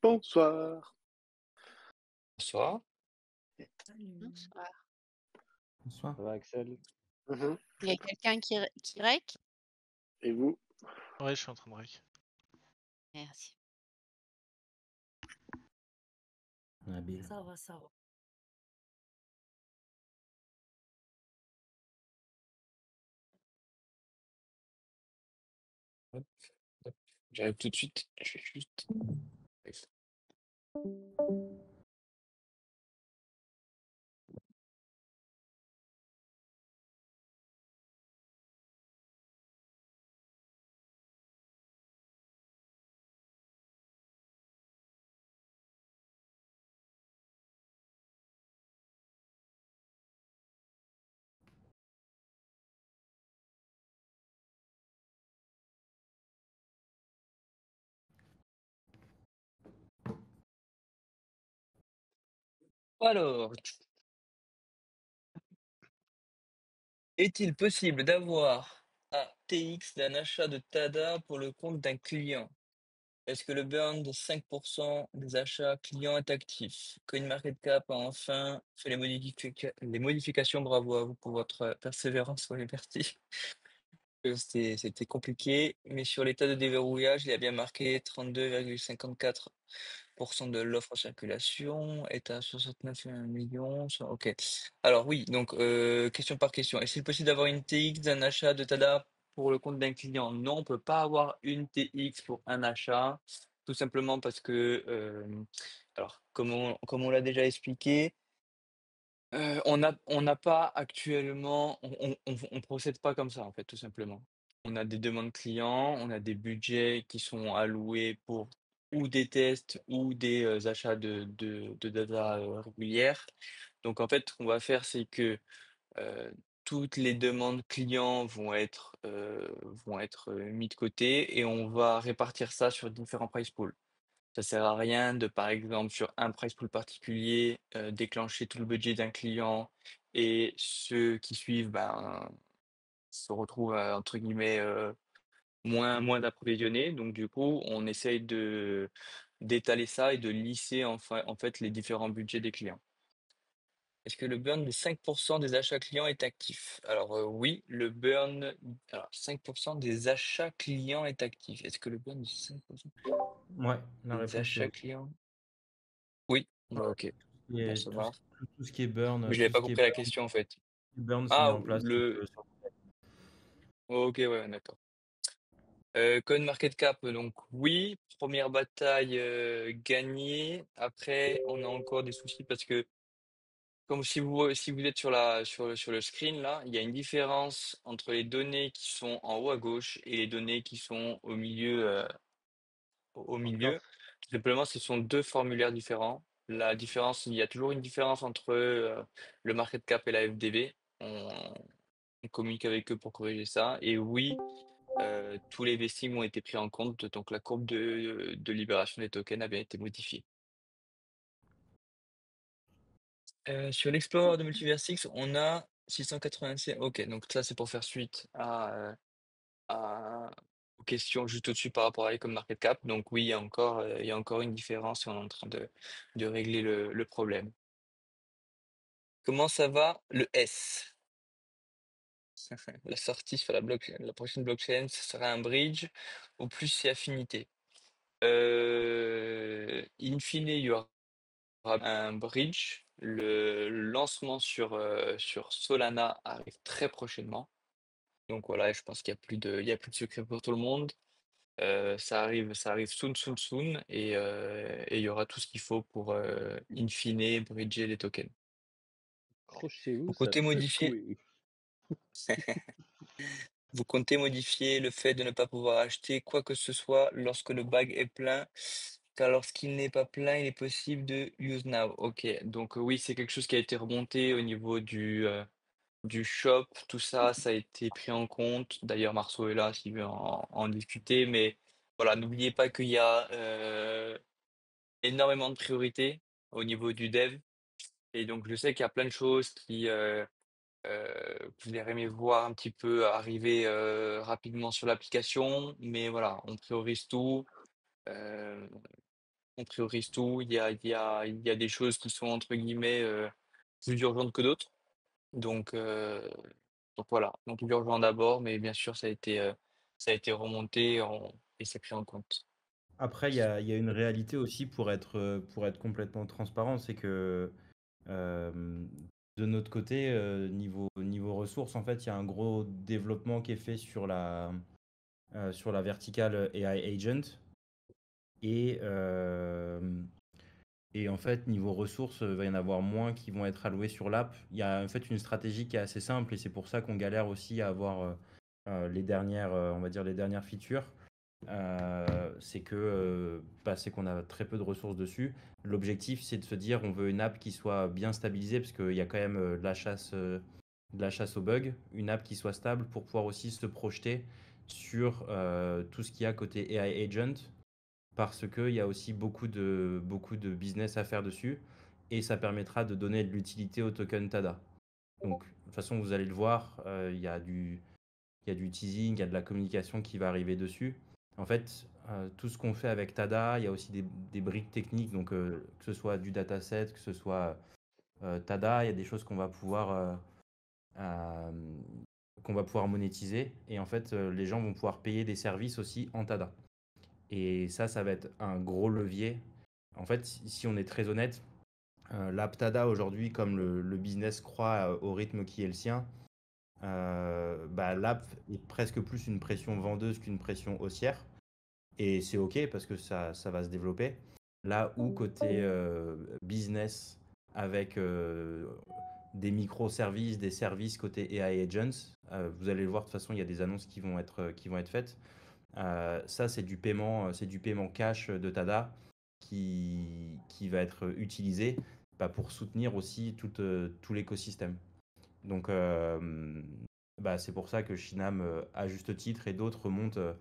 Bonsoir. Bonsoir. Salut. Bonsoir. Bonsoir. Ça va, Axel? Mhm. Il y a quelqu'un qui rec? Et vous? Ouais, je suis en train de rec. Merci. Nabil. Ça va, ça va. Hop, hop. J'arrive tout de suite. Je vais juste. Alors, est-il possible d'avoir un TX d'un achat de TADA pour le compte d'un client? Est-ce que le burn de 5% des achats clients est actif? CoinMarketCap a enfin fait les modifications. Bravo à vous pour votre persévérance sur les parties. C'était compliqué, mais sur l'état de déverrouillage, il y a bien marqué 32,54% de l'offre en circulation est à 69 millions. Ok. Alors oui, donc question par question. Est-il possible d'avoir une TX d'un achat de TADA pour le compte d'un client? Non, on peut pas avoir une TX pour un achat, tout simplement parce que, alors comme on l'a déjà expliqué, on n'a pas actuellement, on procède pas comme ça en fait, tout simplement. On a des demandes clients, on a des budgets qui sont alloués pour ou des tests ou des achats de data régulière. Donc en fait, ce qu'on va faire, c'est que toutes les demandes clients vont être mis de côté et on va répartir ça sur différents price pools. Ça sert à rien de, par exemple, sur un price pool particulier, déclencher tout le budget d'un client et ceux qui suivent, ben, se retrouvent, entre guillemets, moins approvisionnés. Donc du coup, on essaye d'étaler ça et de lisser en fait les différents budgets des clients. Est-ce que le burn de 5% des achats clients est actif? Alors, oui, le burn alors 5% des achats clients est actif. Est-ce que le burn de 5% Ouais, la des réponse est achats oui. clients? Oui, Ouais. bah, OK. Tout, Bon, ça va. tout ce qui est burn, Mais j'avais pas compris la question, en fait. s'est mis Ah, en place le OK, ouais, d'accord. CoinMarketCap, donc oui, première bataille, gagnée. Après, on a encore des soucis parce que comme si vous êtes sur le screen là, il y a une différence entre les données qui sont en haut à gauche et les données qui sont au milieu. D'accord. Tout simplement, ce sont 2 formulaires différents. La différence, il y a toujours une différence entre, le market cap et la FDV. On communique avec eux pour corriger ça et oui, tous les vestings ont été pris en compte, donc la courbe de libération des tokens a bien été modifiée. Sur l'Explorer de Multiversix, on a 686. OK, donc ça, c'est pour faire suite aux questions juste au-dessus par rapport à market cap. Donc oui, il y a encore une différence et on est en train de régler le problème. Comment ça va le S? La sortie sur la prochaine blockchain, ce sera un bridge ou plus c'est affinité? In fine, il y aura un bridge. Le lancement sur Solana arrive très prochainement. Donc voilà, je pense qu'il y a plus de secret pour tout le monde. Ça arrive soon, soon, soon, et il y aura tout ce qu'il faut pour, in fine, bridger les tokens. Accrochez-vous, Vous ça comptez peut modifier, secouer. vous comptez modifier le fait de ne pas pouvoir acheter quoi que ce soit lorsque le bag est plein, car lorsqu'il n'est pas plein, il est possible de use now. Ok, donc oui, c'est quelque chose qui a été remonté au niveau du shop, tout ça, ça a été pris en compte. D'ailleurs, Marceau est là s'il veut en discuter, mais voilà, n'oubliez pas qu'il y a énormément de priorités au niveau du dev. Et donc, je sais qu'il y a plein de choses que vous aimeriez voir un petit peu arriver rapidement sur l'application, mais voilà, on priorise tout. Euh, on priorise tout. Il y a des choses qui sont entre guillemets plus urgentes que d'autres. Donc, euh, donc voilà. Donc l'urgent d'abord, mais bien sûr, ça a été remonté et c'est pris en compte. Après, il y a une réalité aussi pour être complètement transparent, c'est que euh, de notre côté, niveau ressources, en fait, il y a un gros développement qui est fait sur la verticale AI Agent. Et, et en fait, niveau ressources, il va y en avoir moins qui vont être alloués sur l'app. Il y a en fait une stratégie qui est assez simple et c'est pour ça qu'on galère aussi à avoir les dernières, on va dire les dernières features. C'est qu'on a très peu de ressources dessus. L'objectif, c'est de se dire on veut une app qui soit bien stabilisée parce qu'il y a quand même de la chasse aux bugs, une app qui soit stable pour pouvoir aussi se projeter sur tout ce qu'il y a côté AI Agent parce qu'il y a aussi beaucoup de business à faire dessus et ça permettra de donner de l'utilité au token TADA. Donc, de toute façon, vous allez le voir, il y a du teasing, il y a de la communication qui va arriver dessus. En fait, tout ce qu'on fait avec TADA, il y a aussi des briques techniques, donc que ce soit du dataset, que ce soit TADA, il y a des choses euh, qu'on va pouvoir monétiser. Et en fait, les gens vont pouvoir payer des services aussi en TADA. Et ça va être un gros levier. En fait, si on est très honnête, l'app TADA aujourd'hui, comme le business croît au rythme qui est le sien, l'app est presque plus une pression vendeuse qu'une pression haussière. Et c'est OK parce que ça va se développer. Là où côté business, avec des microservices, des services côté AI Agents, vous allez le voir, de toute façon, il y a des annonces qui vont être faites. Ça, c'est du paiement cash de TADA qui va être utilisé pour soutenir aussi tout l'écosystème. Donc, c'est pour ça que Shinam, à juste titre, et d'autres remontent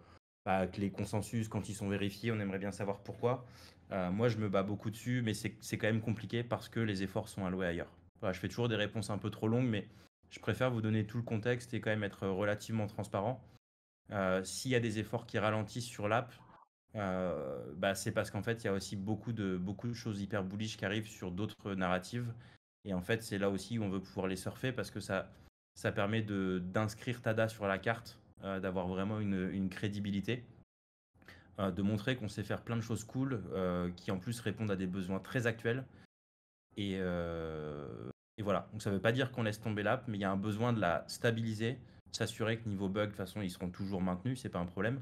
que les consensus, quand ils sont vérifiés, on aimerait bien savoir pourquoi. Moi, je me bats beaucoup dessus, mais c'est quand même compliqué parce que les efforts sont alloués ailleurs. Voilà, je fais toujours des réponses un peu trop longues, mais je préfère vous donner tout le contexte et quand même être relativement transparent. S'il y a des efforts qui ralentissent sur l'app, c'est parce qu'en fait, il y a aussi beaucoup de choses hyper bullish qui arrivent sur d'autres narratives. Et en fait, c'est là aussi où on veut pouvoir les surfer parce que ça permet d'inscrire TADA sur la carte, d'avoir vraiment une crédibilité, de montrer qu'on sait faire plein de choses cool qui en plus répondent à des besoins très actuels. Et voilà. Donc ça ne veut pas dire qu'on laisse tomber l'app, mais il y a un besoin de la stabiliser, s'assurer que niveau bug, de toute façon, ils seront toujours maintenus, c'est pas un problème,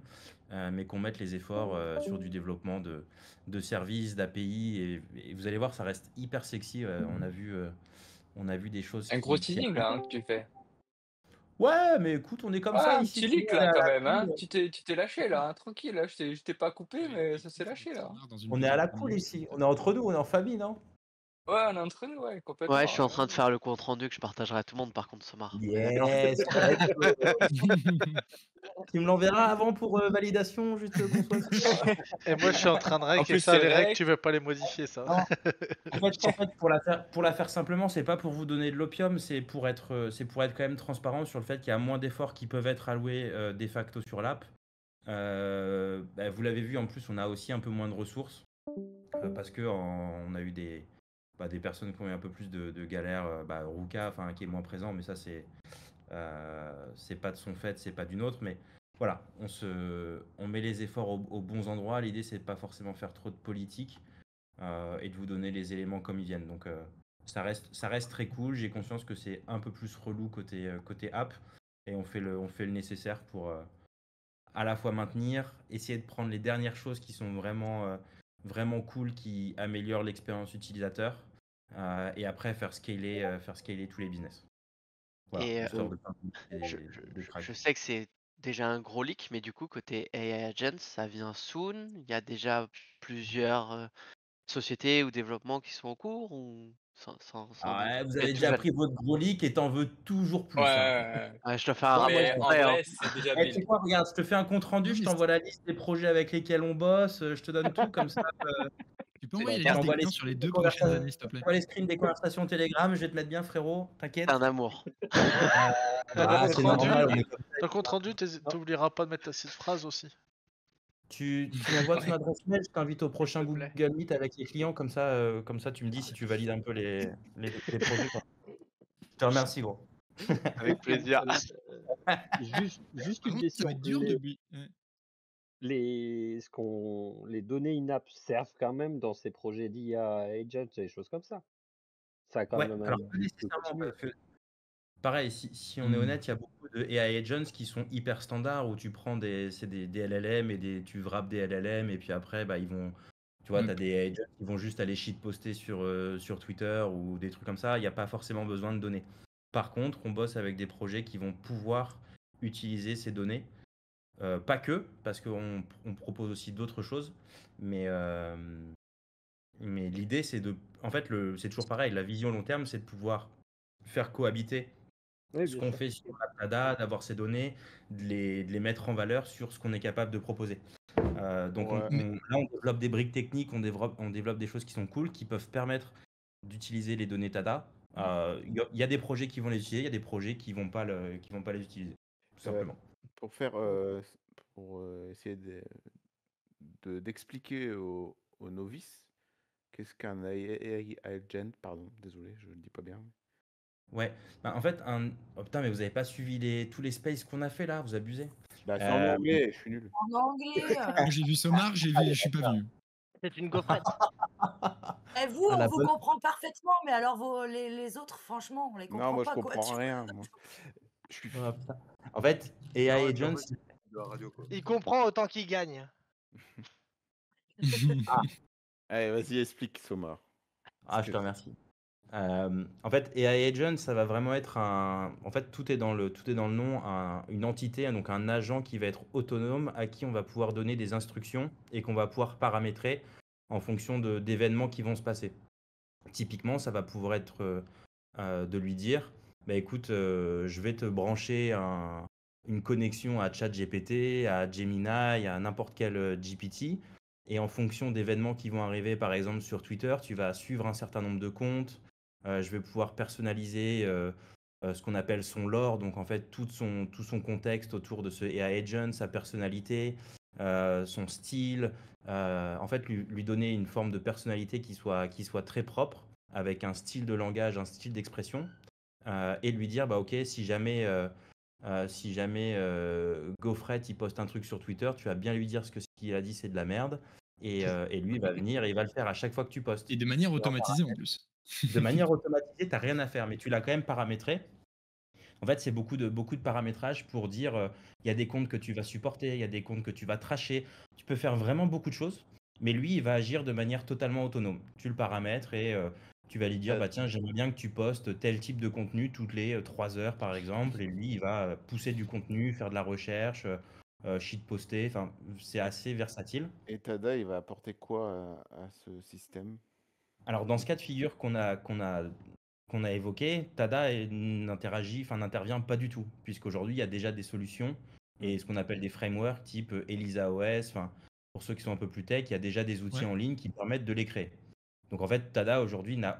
mais qu'on mette les efforts sur du développement de services, d'API. Et vous allez voir, ça reste hyper sexy. On a vu des choses Un gros qui teasing là que tu fais. Ouais, mais écoute, on est comme ça Un ici. petit Tout le leak monde est là à quand la même, cool. hein. Tu t'es lâché là, hein, tranquille là. Je t'ai pas coupé, mais ça s'est lâché là. On est à la cool ici. On est entre nous, on est en famille, non? Ouais, on est entre nous, ouais, complètement. Ouais, je suis en train de faire le compte rendu que je partagerai à tout le monde par contre ce marre. Yes, let's go. Tu me l'enverras avant pour validation, juste qu'on soit sûr. Et moi, je suis en train de rec, En et plus, ça, c'est les règles, rec. tu veux pas les modifier, ça. Non. En fait, pour la faire simplement, c'est pas pour vous donner de l'opium, c'est pour être quand même transparent sur le fait qu'il y a moins d'efforts qui peuvent être alloués de facto sur l'app. Vous l'avez vu, en plus, on a aussi un peu moins de ressources parce que on a eu des personnes qui ont eu un peu plus de galères. Ruka, qui est moins présent, mais ça c'est pas de son fait, c'est pas d'une autre, mais voilà, on met les efforts aux bons endroits. L'idée, c'est de pas forcément faire trop de politique et de vous donner les éléments comme ils viennent. Donc, ça reste très cool. J'ai conscience que c'est un peu plus relou côté app et on fait le nécessaire pour à la fois maintenir, essayer de prendre les dernières choses qui sont vraiment cool, qui améliorent l'expérience utilisateur et après faire scaler tous les business. Voilà, Et histoire de pas je craquer. sais que c'est déjà un gros leak, mais du coup, côté AI Agents, ça vient soon. Il y a déjà plusieurs sociétés ou développements qui sont en cours ou Ouais, vous c'est avez tout déjà jeune. pris votre gros leak et t'en veux toujours plus. Ouais, Hein. ouais, ouais. Ouais, je dois faire un rapport Mais en complet, hein. vrai, c'est déjà Tu sais build. quoi, regarde, je te fais un compte rendu, Non, je mais t'envoie la liste des projets avec lesquels on bosse, je te donne tout comme ça. Tu peux envoyer C'est la liste J'envoie des les clients sur les screens des 2 prochaines conversations- années, s'il te plaît. j'envoie les screens des conversations Telegram, je vais te mettre bien, frérot, t'inquiète. C'est un amour. Dans le C'est compte rendu, normal, on est comme ça. Dans le compte rendu, t'oublieras pas de mettre ta petite phrase aussi. Tu m'envoies ton Ouais. adresse mail, je t'invite au prochain te plaît. Google Meet avec les clients, comme ça tu me dis si tu valides un peu les projets, quoi. Je te remercie, gros. Avec plaisir. Juste Par une contre, ça question. va être dur de ouais. Les données in-app servent quand même dans ces projets d'IA agents et des choses comme ça. Ça a quand Ouais, même alors un pas but nécessairement, continuer. parce que pareil, si on est honnête, il y a beaucoup de AI agents qui sont hyper standards où tu prends des LLM et tu wraps des LLM et puis après, bah, tu vois, Ouais. tu as des AI agents qui vont juste aller shitposter sur Twitter ou des trucs comme ça. Il n'y a pas forcément besoin de données. Par contre, on bosse avec des projets qui vont pouvoir utiliser ces données. Pas que, parce qu'on propose aussi d'autres choses. Mais l'idée, c'est de. En fait, c'est toujours pareil. La vision long terme, c'est de pouvoir faire cohabiter Oui, ce bien qu'on sûr. fait sur Atada, d'avoir ces données, de les mettre en valeur sur ce qu'on est capable de proposer. Donc, Ouais. là, on développe des briques techniques, on développe des choses qui sont cool, qui peuvent permettre d'utiliser les données Tada. Il y a des projets qui vont les utiliser, il y a des projets qui vont pas les utiliser, tout simplement. Pour essayer d'expliquer aux novices qu'est-ce qu'un AI agent, pardon, désolé, je ne le dis pas bien. Ouais, bah, en fait, oh putain, mais vous avez pas suivi tous les spaces qu'on a fait là, vous abusez. Bah, c'est en anglais, je suis nul. En anglais. Moi, j'ai vu Somar, je suis pas venu. C'est une gaufrette. Et vous, Ah, on la vous bonne- comprend parfaitement, mais alors les autres, franchement, on les Non, comprend moi je pas, quoi. comprends rien. Moi. Je suis. Oh, putain. En fait, AI agents, De la radio, quoi. Il comprend autant qu'il gagne. Allez, vas-y, explique, Somar. je te remercie. En fait, AI agent, ça va vraiment être en fait, tout est dans le nom, une entité, donc un agent qui va être autonome, à qui on va pouvoir donner des instructions et qu'on va pouvoir paramétrer en fonction d'événements qui vont se passer. Typiquement, ça va pouvoir être de lui dire, bah écoute, je vais te brancher une connexion à ChatGPT, à Gemini, à n'importe quel GPT. Et en fonction d'événements qui vont arriver, par exemple sur Twitter, tu vas suivre un certain nombre de comptes. Je vais pouvoir personnaliser ce qu'on appelle son lore, donc en fait tout son contexte autour de ce AI agent, sa personnalité, son style, en fait lui donner une forme de personnalité qui soit très propre, avec un style de langage, un style d'expression, et lui dire, bah ok, si jamais Gaufret il poste un truc sur Twitter, tu vas bien lui dire ce qu'il a dit, c'est de la merde, et lui il va venir et il va le faire à chaque fois que tu postes. Et de manière automatisée en plus. De manière automatisée, tu n'as rien à faire, mais tu l'as quand même paramétré. En fait, c'est beaucoup de paramétrage pour dire, il y a des comptes que tu vas supporter, il y a des comptes que tu vas tracher. Tu peux faire vraiment beaucoup de choses, mais lui, il va agir de manière totalement autonome. Tu le paramètres et tu vas lui dire, bah tiens, j'aimerais bien que tu postes tel type de contenu toutes les 3 heures, par exemple. Et lui, il va pousser du contenu, faire de la recherche, shitposter. Enfin, c'est assez versatile. Et Tada, il va apporter quoi à ce système? Alors, dans ce cas de figure qu'on a évoqué, Tada n'intervient pas du tout, puisqu'aujourd'hui, il y a déjà des solutions et ce qu'on appelle des frameworks type ELISA OS. Enfin, pour ceux qui sont un peu plus tech, il y a déjà des outils en ligne qui permettent de les créer. Donc, en fait, Tada aujourd'hui n'a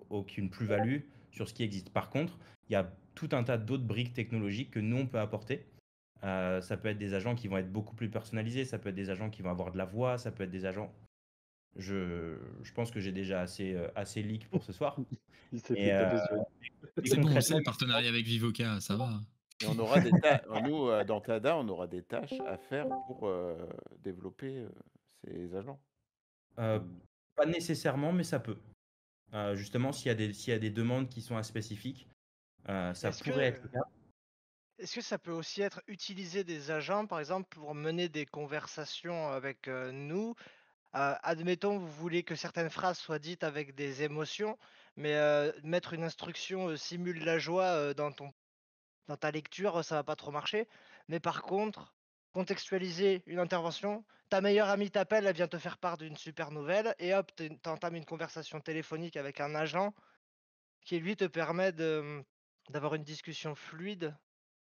aucune plus-value sur ce qui existe. Par contre, il y a tout un tas d'autres briques technologiques que nous, on peut apporter. Ça peut être des agents qui vont être beaucoup plus personnalisés, ça peut être des agents qui vont avoir de la voix, ça peut être des agents. Je pense que j'ai déjà assez leak pour ce soir. Il s'est Et, fait taper sur C'est bon, on concrètement, sait, le partenariat avec Vivoca, ça va. Et on aura nous, dans Tada, on aura des tâches à faire pour développer ces agents. pas nécessairement, mais ça peut. Justement, s'il y a des demandes qui sont spécifiques, ça Est-ce pourrait que- être le cas. Est-ce que ça peut aussi être utiliser des agents, par exemple, pour mener des conversations avec nous? Admettons, vous voulez que certaines phrases soient dites avec des émotions, mais mettre une instruction simule la joie dans ta lecture, ça va pas trop marcher. Mais par contre, contextualiser une intervention, ta meilleure amie t'appelle, elle vient te faire part d'une super nouvelle, et hop, t'entames une conversation téléphonique avec un agent qui lui te permet d'avoir une discussion fluide,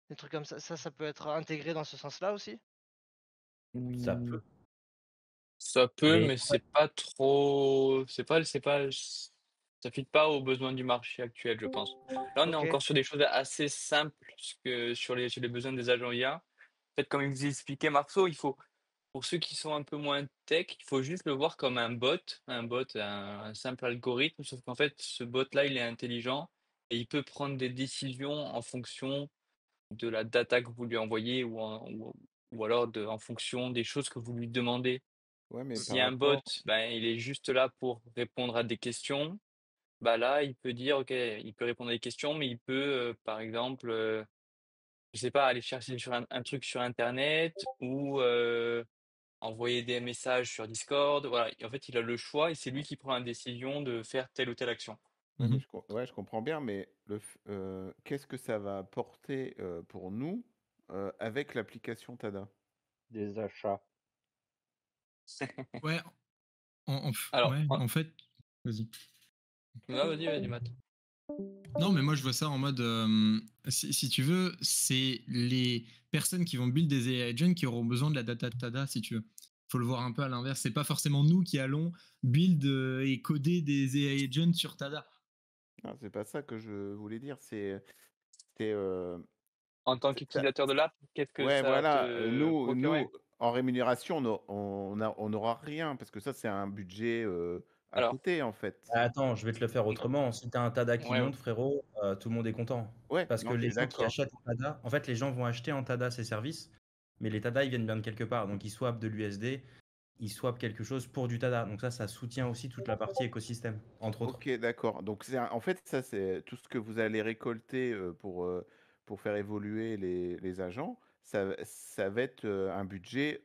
des trucs comme ça. Ça peut être intégré dans ce sens-là aussi? Ça peut. Ça peut, Mais mais c'est pas trop. Ça fit pas aux besoins du marché actuel, je pense. Là, on est Ok. encore sur des choses assez simples sur les besoins des agents IA. fait, comme il vous expliquait Marceau, pour ceux qui sont un peu moins tech, il faut juste le voir comme un simple algorithme, sauf qu'en fait, ce bot-là, il est intelligent et il peut prendre des décisions en fonction de la data que vous lui envoyez ou alors en fonction des choses que vous lui demandez. Ouais, mais Si par un bot, rapport. ben, il est juste là pour répondre à des questions, bah là, il peut dire, OK, il peut répondre à des questions, mais il peut, par exemple, je sais pas, aller chercher sur un truc sur internet ou envoyer des messages sur Discord. Voilà, en fait, il a le choix et c'est lui qui prend la décision de faire telle ou telle action. Ouais, mais Mhm. je comprends bien, mais qu'est-ce que ça va apporter pour nous avec l'application Tada? Des achats. Ouais, Alors, ouais, en fait, vas-y. vas-y, Matt. Non, mais moi je vois ça en mode, si tu veux, c'est les personnes qui vont build des AI agents qui auront besoin de la data de Tada, si tu veux. Faut le voir un peu à l'inverse. C'est pas forcément nous qui allons build et coder des AI agents sur Tada. Non, c'est pas ça que je voulais dire. C'est, En tant c'est- ça- qu'utilisateur de l'app, qu'est-ce que ouais, ça voilà. te procurait? Nous, en rémunération, on n'aura rien parce que ça, c'est un budget à Alors, côté, en fait. Attends, je vais te le faire non, autrement. Si tu as un Tada qui ouais, ouais. monte, frérot, tout le monde est content. Ouais, Parce que non, je les suis gens qui d'accord. achètent en Tada, en fait, les gens vont acheter en Tada ces services, mais les Tada, ils viennent bien de quelque part. Donc, ils swappent de l'USD, ils swappent quelque chose pour du Tada. Donc, ça soutient aussi toute la partie écosystème, entre autres. Ok, d'accord. Donc, en fait, ça, c'est tout ce que vous allez récolter pour faire évoluer les agents. Ça va être un budget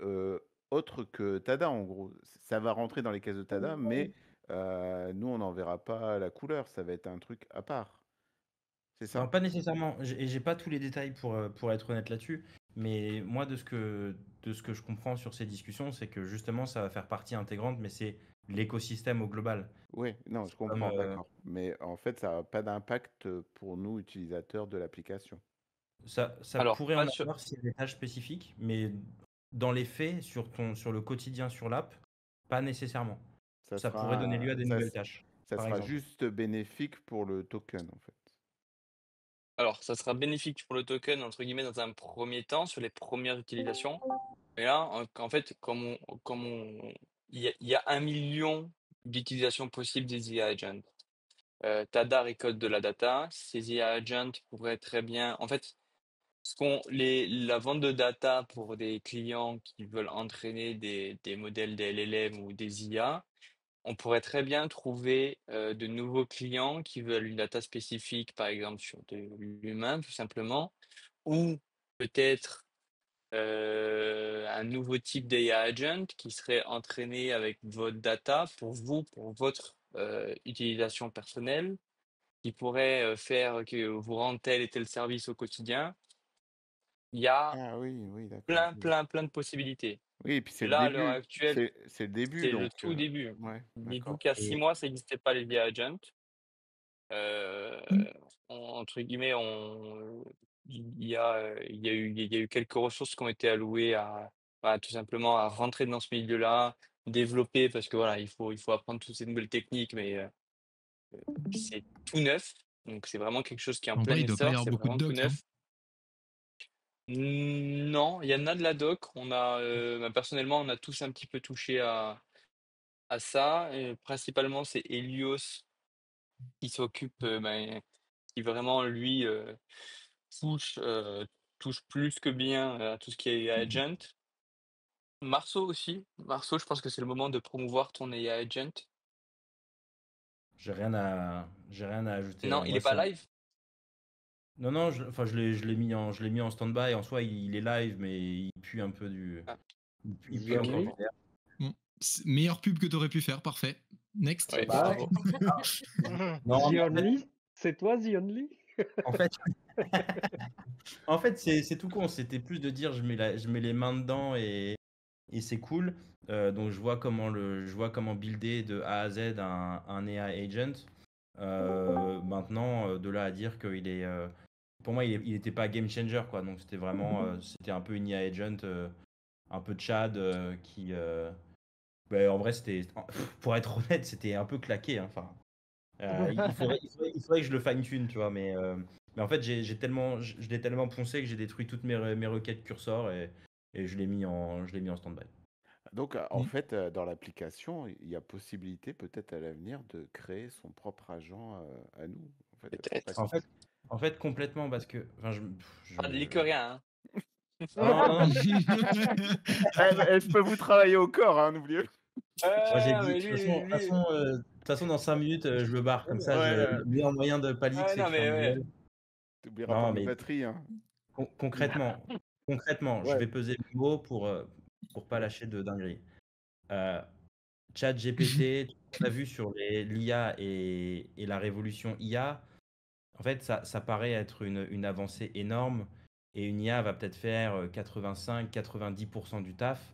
autre que Tada, en gros. Ça va rentrer dans les caisses de Tada, mais nous, on n'en verra pas la couleur. Ça va être un truc à part. C'est Non, ça? pas nécessairement. J'ai pas tous les détails pour être honnête là-dessus. Mais moi, de ce que je comprends sur ces discussions, c'est que justement, ça va faire partie intégrante, mais c'est l'écosystème au global. Oui, non, je Comme, comprends, d'accord. Mais en fait, ça n'a pas d'impact pour nous, utilisateurs de l'application. ça Alors, pourrait pas en sur... avoir s'il y a des tâches spécifiques, mais dans les faits, sur le quotidien sur l'app, pas nécessairement. Ça Ça pourrait donner lieu sera, à des ça, nouvelles tâches, ça par sera exemple. juste bénéfique pour le token, en fait. Alors, ça sera bénéfique pour le token, entre guillemets, dans un premier temps, sur les premières utilisations. Et là, en fait, il y a 1 million d'utilisations possibles des IA agents. Tada récolte de la data. Ces IA agents pourraient très bien... En fait, la vente de data pour des clients qui veulent entraîner des modèles des LLM ou des IA, on pourrait très bien trouver de nouveaux clients qui veulent une data spécifique, par exemple sur de l'humain, tout simplement, ou peut-être un nouveau type d'IA agent qui serait entraîné avec votre data pour vous, pour votre utilisation personnelle, qui pourrait faire que vous rendre tel et tel service au quotidien. Il y a Ah oui, oui, d'accord. Oui, plein de possibilités. oui, et puis c'est le Là, à l'heure début. actuelle, C'est le début, c'est le donc. tout début. Ouais, Dites-vous d'accord. qu'il y a 6 Et mois, ça n'existait pas les IA agents. Euh, Entre guillemets, il y a eu quelques ressources qui ont été allouées tout simplement à rentrer dans ce milieu-là, développer, parce que voilà, il faut apprendre toutes ces nouvelles techniques, mais c'est tout neuf. Donc c'est vraiment quelque chose qui est en En plein vrai, il doit pas y essor, avoir c'est beaucoup de vraiment tout docs, hein. neuf. Non, il y en a de la doc. Personnellement, on a tous un petit peu touché à ça. Et principalement, c'est Helios qui s'occupe, qui vraiment, lui, touche, touche plus que bien à tout ce qui est AI agent. Marceau aussi. Marceau, je pense que c'est le moment de promouvoir ton AI agent. j'ai rien à ajouter. Non, il Moi, est pas live? non, non, enfin, je l'ai mis en stand-by. En soi, il est live, mais il pue un peu Ah, il The pue un peu Only. du verre. Bon, meilleure pub que t'aurais pu faire, parfait. Next. ouais, Bah, bravo. Non, The mais Only, c'est toi The Only? en fait, en fait, c'est tout con. C'était plus de dire je mets les mains dedans et c'est cool. Donc je vois comment builder de A à Z un AI agent. Maintenant, de là à dire qu'il est, pour moi, il était pas game changer, quoi. Donc c'était vraiment, c'était un peu une IA agent, un peu Chad qui, en vrai, pour être honnête, c'était un peu claqué, hein. Enfin, il faudrait que je le fine tune, tu vois. Mais en fait, je l'ai tellement poncé que j'ai détruit toutes mes requêtes cursor et je l'ai mis en stand-by. Donc, en Mm. fait, dans l'application, il y a possibilité peut-être à l'avenir de créer son propre agent à nous. En fait, ça serait pas Peut-être. En fait, complètement, parce que. Enfin, Pas de licorien, hein. Non, non, je peux vous travailler au corps, hein, n'oubliez pas. moi j'ai Non, dit, mais de toute façon, dans 5 minutes, je me barre. Comme ça, Ouais, le meilleur moyen de pas leak, Ouais, c'est que non, je mais ferme ouais. gueule. T'oublieras Non, pas mes mais batteries, hein. concrètement, je Ouais. vais peser mes mots pour pas lâcher de dinguerie. ChatGPT, tout ce qu'on a vu sur l'IA et la révolution IA, en fait, ça paraît être une avancée énorme et une IA va peut-être faire 85-90% du taf.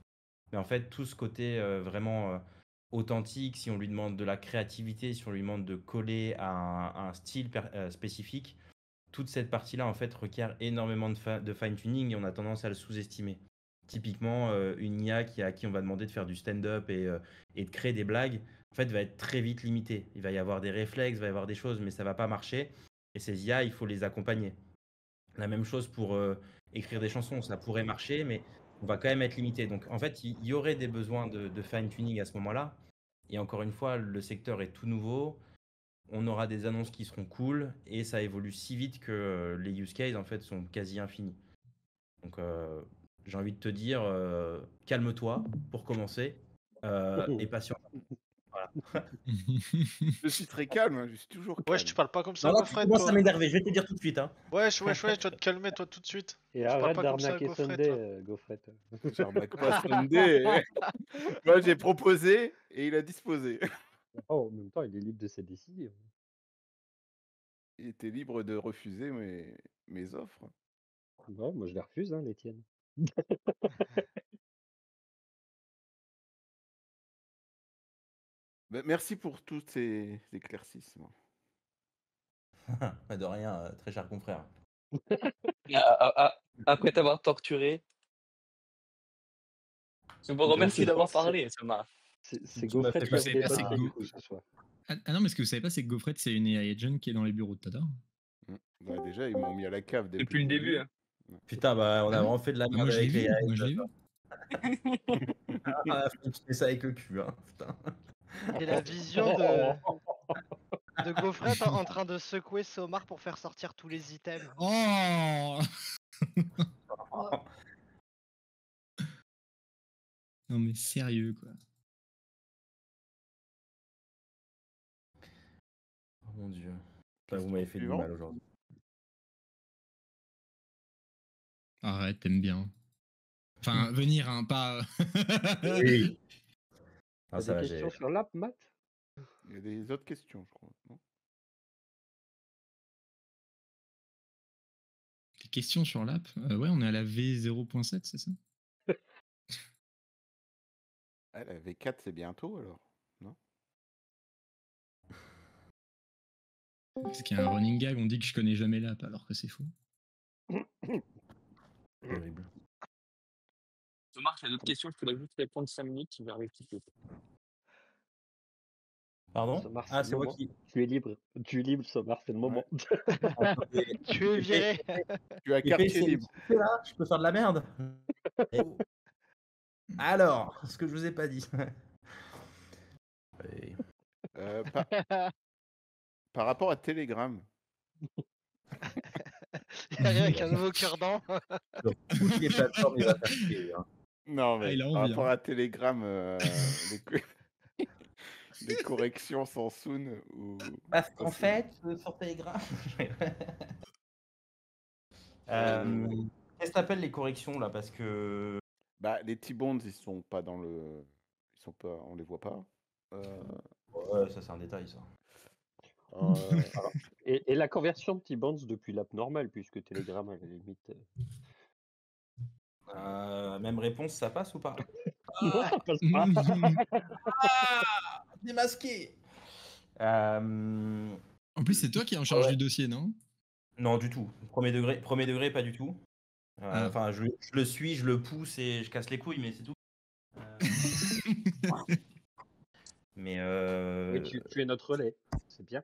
Mais en fait, tout ce côté vraiment authentique, si on lui demande de la créativité, si on lui demande de coller à un style spécifique, toute cette partie-là, en fait, requiert énormément de fine-tuning et on a tendance à le sous-estimer. Typiquement, une IA à qui on va demander de faire du stand-up et de créer des blagues, en fait, va être très vite limitée. Il va y avoir des réflexes, il va y avoir des choses, mais ça va pas marcher. Et ces IA, il faut les accompagner. La même chose pour écrire des chansons, ça pourrait marcher, mais on va quand même être limité. Donc, en fait, il y aurait des besoins de fine-tuning à ce moment-là. Et encore une fois, le secteur est tout nouveau. On aura des annonces qui seront cool et ça évolue si vite que les use cases en fait sont quasi infinis. Donc j'ai envie de te dire calme-toi pour commencer et patience. Voilà. Je suis très calme, hein, je suis toujours calme. Wesh, tu parles pas comme ça, Non, là, tu Gaufred, commences à toi. m'énerver, je vais te dire tout de suite. Hein. Wesh, tu vas te calmer, toi, tout de suite. Et Tu parles arrête pas comme ça, d'arnaquer Gaufred, Sunday, toi. Gaufret. J'arnaque pas Sunday. Moi, j'ai proposé et il a disposé. Oh, en même temps, il est libre de ses décisions. Il était libre de refuser mes offres. Ouais, moi je les refuse, hein, les tiennes. Ben, merci pour tous ces éclaircissements. De rien, très cher confrère. Après t'avoir torturé, je vous remercie d'avoir parlé, ça m'a. C'est Tu m'as Gaufret fait qui passer ouvre des par- bonnes du coup ce soir. Ah non, mais ce que vous savez pas, c'est que Gaufret, c'est une AI agent qui est dans les bureaux de Tada. Bah, déjà, ils m'ont mis à la cave Depuis le début. Hein. Putain, bah on a Ah vraiment fait de la Bah, merde moi, je l'ai avec vu. les Moi, je l'ai vu. Ah, tu fais ça avec le cul, hein, putain. Et la vision de Gaufret en train de secouer Somar pour faire sortir tous les items. Oh Non, mais sérieux, quoi. Oh mon dieu. Question Vous m'avez fait du suivante. mal aujourd'hui. Arrête, t'aimes bien. Enfin, venir, hein, pas. Oui. Ah, T'as ça des va, questions sur l'app, Matt? Il y a des autres questions, je crois. Non Des questions sur l'app Ouais, on est à la V0.7, c'est ça? Ah, la V4, c'est bientôt alors. Non Parce qu'il y a un running gag, on dit que je connais jamais l'app, alors que c'est faux. horrible. Somar, j'ai d'autres questions, je pourrais juste répondre 5 minutes, tu vas arriver tout de suite. Pardon? Somar, Ah, c'est c'est le moi moment. qui. Tu es libre. Tu es libre, Somar, c'est le moment. Tu es viré. Tu as quartier libre. Là, je peux faire de la merde. Alors, ce que je vous ai pas dit. Oui. Par rapport à Telegram, Il arrive avec un nouveau cure-dent. Sur toutes les plateformes, il va faire chier, hein. non, mais il a par envie, rapport hein. à Telegram, les corrections sans Soon ou. Parce sans qu'en Soon. fait, sur Telegram. Qu'est-ce que t'appelles les corrections là? Parce que. Bah, les T-bonds, ils sont pas dans le. Ils sont pas. On les voit pas. Ouais, ça c'est un détail ça. Alors, et la conversion de T-Bonds depuis l'app normale, puisque Telegram, à la limite. Même réponse, ça passe ou pas? Non, ça passe pas. Démasqué. En plus, c'est toi qui es en charge du dossier, non? Non, du tout. Premier degré, pas du tout. Ah. Enfin, je le suis, je le pousse et je casse les couilles, mais c'est tout. Mais Oui, tu es notre relais. C'est bien.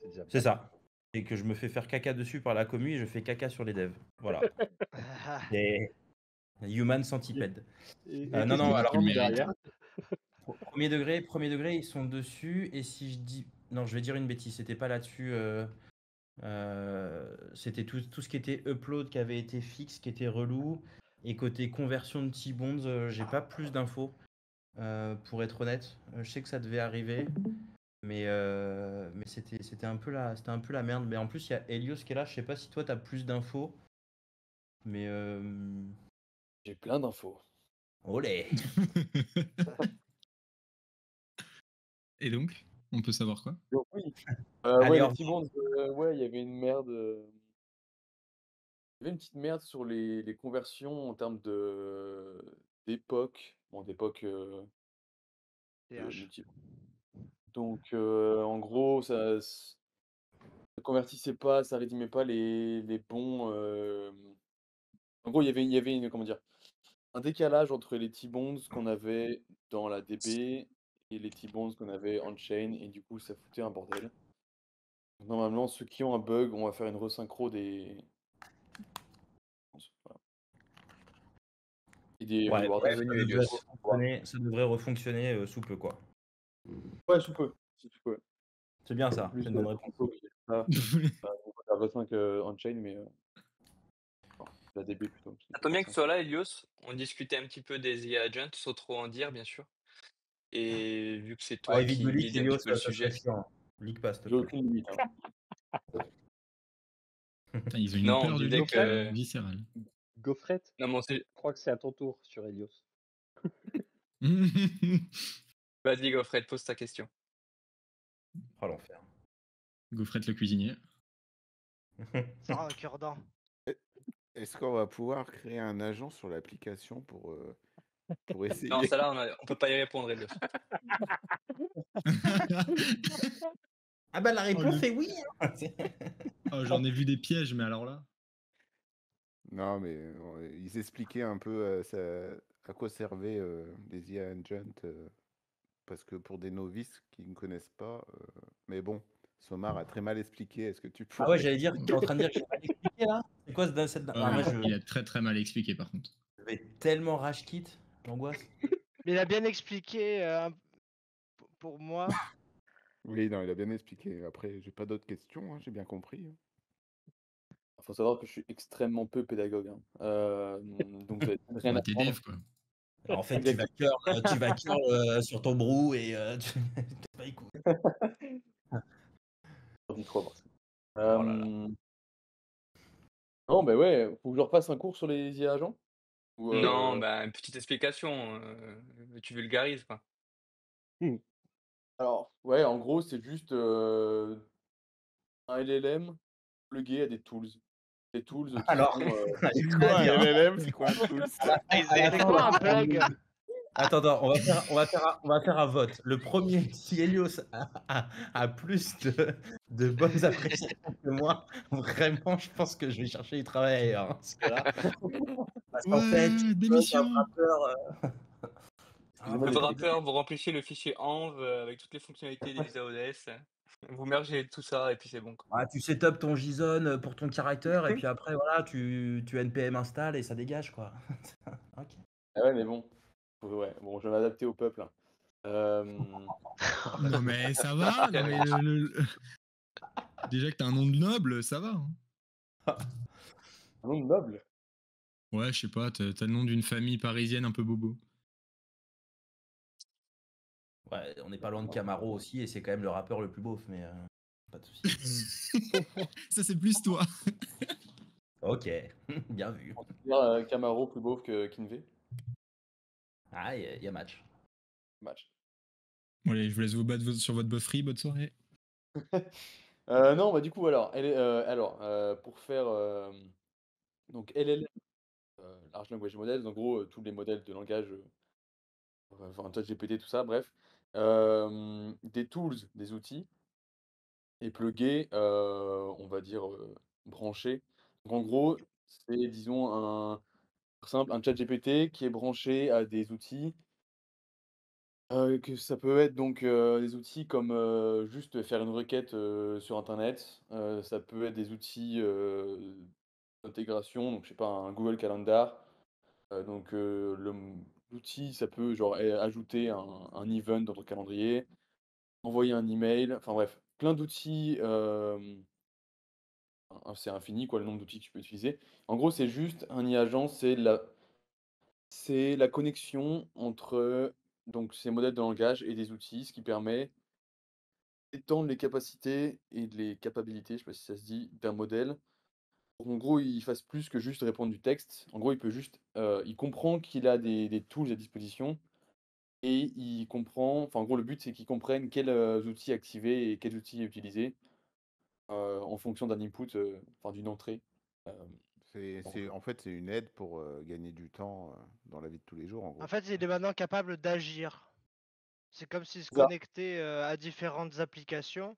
C'est déjà bien. c'est ça. et que je me fais faire caca dessus par la commu et je fais caca sur les devs. Voilà. Et Human Centipede. Et Non, qu'est-ce non, qu'ils alors, tu le vendent mérites. derrière? premier degré, ils sont dessus. Et si je dis. Non, je vais dire une bêtise, c'était pas là-dessus. C'était tout ce qui était upload qui avait été fixe, qui était relou. Et côté conversion de T-Bonds, j'ai pas plus d'infos, pour être honnête. Je sais que ça devait arriver. Mais c'était un peu c'était un peu la merde. Mais en plus, il y a Helios qui est là. Je sais pas si toi, tu as plus d'infos. Mais. J'ai plein d'infos. Olé! Et donc, on peut savoir quoi? Donc oui, Allez, ouais, au les revoir. T-Bonds, ouais, il y avait une merde, il y avait une petite merde sur les conversions en termes d'époque, bon d'époque, TH. multi donc en gros, ça convertissait pas, ça rédimait pas les bons, en gros, il y avait une comment dire? Un décalage entre les T-Bonds qu'on avait dans la DB et les T-Bonds qu'on avait on-chain et du coup, ça foutait un bordel. Normalement, ceux qui ont un bug, on va faire une resynchro des voilà et des Ouais, rewards ouais, aussi. ça devrait refonctionner, sous peu, quoi. Ouais, sous peu, sous peu. C'est bien En ça, plus, c'est une bonne réponse. ça, on va faire V5 on-chain, mais enfin, la DB plutôt. Ça tombe bien que tu sois là, Elios. On discutait un petit peu des IA agents, sans trop en dire, bien sûr. Et vu que c'est Ah, toi évite de qui leak, lead un Helios, petit peu le ça serait sujet. chiant. Leak pas, s'il te J'ai plaît. aucune limite, hein. Putain, ils ont une Non, on peur du disait leak que. viscérale. Gaufrette, Non, mais je crois que c'est à ton tour sur Helios. Vas-y, Goffred, pose ta question. Oh, l'enfer. Gaufrette le cuisinier. Sarah, un cœur d'or. Est-ce qu'on va pouvoir créer un agent sur l'application pour Non, essayer? ça là, on peut pas y répondre, Elios. Ah bah la Oh, réponse le- est oui, hein. Oh, j'en ai vu des pièges, mais alors là. Non, mais ils expliquaient un peu à quoi servaient les IA Agents, parce que pour des novices qui ne connaissent pas, mais bon, Somar a très mal expliqué. Est-ce que tu Ah ouais, pourrais? j'allais dire, tu es en train de dire que j'ai mal expliqué là? C'est quoi cette. Oh, Ah, moi, il a très très mal expliqué par contre. je vais tellement rage quit, l'angoisse. Mais il a bien expliqué pour moi. Oui, non, il a bien expliqué. Après, j'ai pas d'autres questions, hein, j'ai bien compris, hein. Il faut savoir que je suis extrêmement peu pédagogue, hein. Donc vous avez rien à Bah, t'es apprendre. dev quoi. Alors, en fait, tu vas curl sur ton brou et t'es pas écoute. Micro, moi. Oh là là. Non, bah ouais, faut que je refasse un cours sur les IA agents? Ou Non, bah, une petite explication. Tu vulgarises, quoi. alors, ouais, en gros, c'est juste, un LLM plugué à des tools. Des tools qui Alors, sont, j'ai C'est rien quoi à un dire, hein. LLM? C'est quoi un tool? C'est quoi un plug? Attends, on va faire un vote. Le premier, si Helios a plus de bonnes appréciations que moi, vraiment, je pense que je vais chercher du travail ailleurs, hein, parce que là, parce qu'en fait, Ouais, démission. un rappeur, Excusez-moi Le d'être wrapper, vous remplissez le fichier env avec toutes les fonctionnalités des visa ODS. Vous mergez tout ça et puis c'est bon, quoi. ah, tu setup ton JSON pour ton caractère et puis après, voilà, tu npm install et ça dégage, quoi. Ok. ah ouais, mais bon, ouais, bon, je vais m'adapter au peuple, hein. Non mais ça va. Non, mais déjà que t'as un nom de noble, ça va. Hein. Un nom de noble? Ouais, je sais pas, t'as le nom d'une famille parisienne un peu bobo. Ouais, on n'est pas loin de Camaro aussi et c'est quand même le rappeur le plus beauf, mais pas de soucis. Ça c'est plus toi. Ok, bien vu. On peut dire, Camaro plus beauf que Kinvey? Ah, il y a match. Match. Bon, allez, je vous laisse vous battre sur votre bufferie, bonne soirée. Non, bah, du coup, alors, pour faire, donc LLM, Large Language Models, en gros, tous les modèles de langage, enfin, ChatGPT, tout ça, bref. Des tools, des outils et plugués, on va dire, branchés. Donc en gros, c'est disons un ChatGPT qui est branché à des outils Que ça peut être donc, des outils comme, juste faire une requête, sur internet. Ça peut être des outils, d'intégration, donc je sais pas, un Google Calendar. Donc, l'outil, ça peut genre ajouter un event dans ton calendrier, envoyer un email, enfin bref, plein d'outils, c'est infini quoi, le nombre d'outils que tu peux utiliser. En gros, c'est juste un e-agent, c'est la connexion entre, donc ces modèles de langage et des outils, ce qui permet d'étendre les capacités et les capabilités, je sais pas si ça se dit, d'un modèle. Pour qu'en gros, il fasse plus que juste répondre du texte. En gros, il peut juste, il comprend qu'il a des tools à disposition et il comprend, enfin, en gros, le but, c'est qu'il comprenne quels, outils activer et quels outils utiliser, en fonction d'un input, enfin d'une entrée. Hem, En fait, c'est une aide pour gagner du temps dans la vie de tous les jours, en En gros. fait, il est maintenant capable d'agir. C'est comme s'il se C'est ça. connectait à différentes applications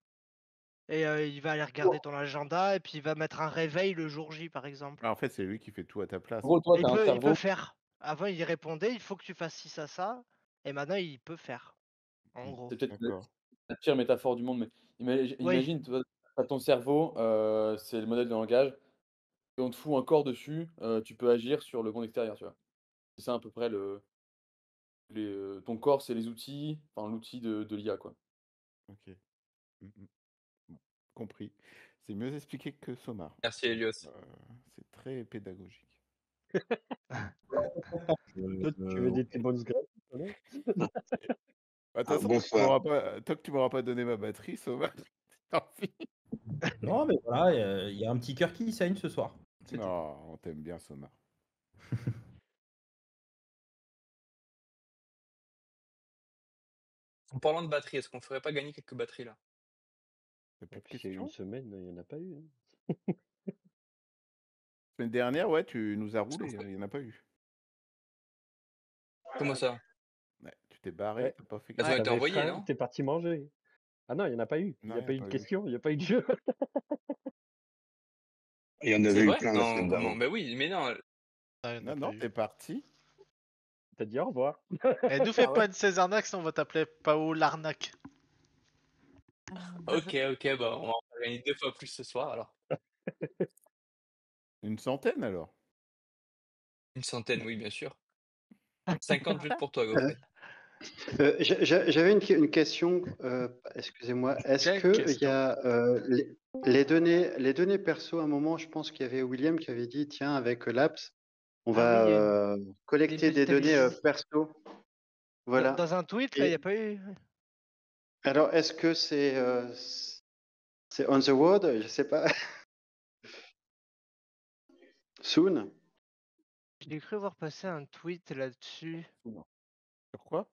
et il va aller regarder ton agenda et puis il va mettre un réveil le jour J, par exemple. En fait, c'est lui qui fait tout à ta place. En gros, toi, Et tu as un il peut cerveau. faire. Avant, il répondait, il faut que tu fasses ci, ça, et maintenant il peut faire, en gros. C'est peut-être D'accord. la pire métaphore du monde, mais Oui. imagine, toi, tu ton cerveau, c'est le modèle de langage et on te fout un corps dessus, tu peux agir sur le monde extérieur, tu vois? C'est ça à peu près ton corps, c'est les outils, enfin l'outil de l'IA, quoi. Ok. Mhm. Bon, compris. C'est mieux expliqué que Somar. Merci Elios. C'est très pédagogique. Toi, tu veux des tes bonnes graines, non? De toute façon, Bonsoir. tant que tu m'auras pas donné ma batterie, Somar, tant pis. Non, mais voilà, il y a un petit cœur qui saigne ce soir. C'est tout. Non, on t'aime bien, Somar. En parlant de batterie, est-ce qu'on ferait pas gagner quelques batteries là? T'as plus Et de puis, il y a eu une questions? semaine, il y en a pas eu, hein. Semaine dernière, ouais, tu nous as Est-ce qu'on roulé, ferait- il y en a pas eu. Comment ça? Ouais, tu t'es barré, Ouais, t'as pas fait Elles Ouais. ont gaffe. été tu envoyées, faim, non? tu parti manger. Ah non, il y en a pas eu. Il Non, y a il y en pas a eu de pas eu. questions, il y a pas eu de jeu. Il y en C'est avait eu vrai? plein la Non, semaine d'avant. bah oui, mais non. Ah, il y en a Non, pas non, eu. t'es parti. Tu dit au revoir. Eh, nous fais Ah pas ouais? une Césarnaque, sinon on va t'appeler Pao l'arnaque. Ok, bah on va en faire gagner 2 fois plus ce soir alors. Une centaine alors. Une centaine, oui, bien sûr. 50 juste pour toi, Euh, Godfrey. J'avais une question, excusez-moi. Est-ce Quelle que il y question? a les données perso, à un moment, je pense qu'il y avait William qui avait dit, tiens, avec Labs, on Ah va oui, des collecter des petites données émissions. perso. Voilà. Dans un tweet, là, il n'y Et a pas eu. alors, est-ce que c'est on the road? Je sais pas. Soon? J'ai cru voir passer un tweet là-dessus, Sur quoi?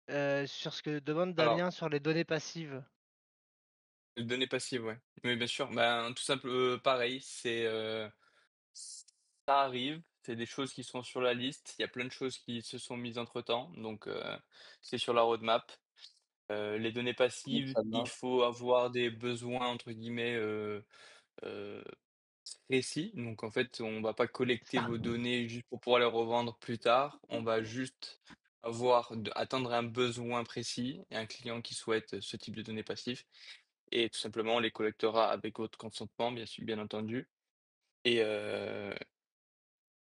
sur ce que demande Alors, Damien sur les données passives. les données passives, ouais. Oui, bien sûr. Ben, tout simple, pareil, ça arrive, c'est des choses qui sont sur la liste. Il y a plein de choses qui se sont mises entre-temps, donc c'est sur la roadmap. Les données passives, il Inch'Allah. faut avoir des besoins entre guillemets, heu, précis. Donc en fait, on va pas collecter vos données juste pour pouvoir les revendre plus tard. On va juste atteindre un besoin précis et un client qui souhaite ce type de données passives et tout simplement on les collectera avec votre consentement bien entendu et heu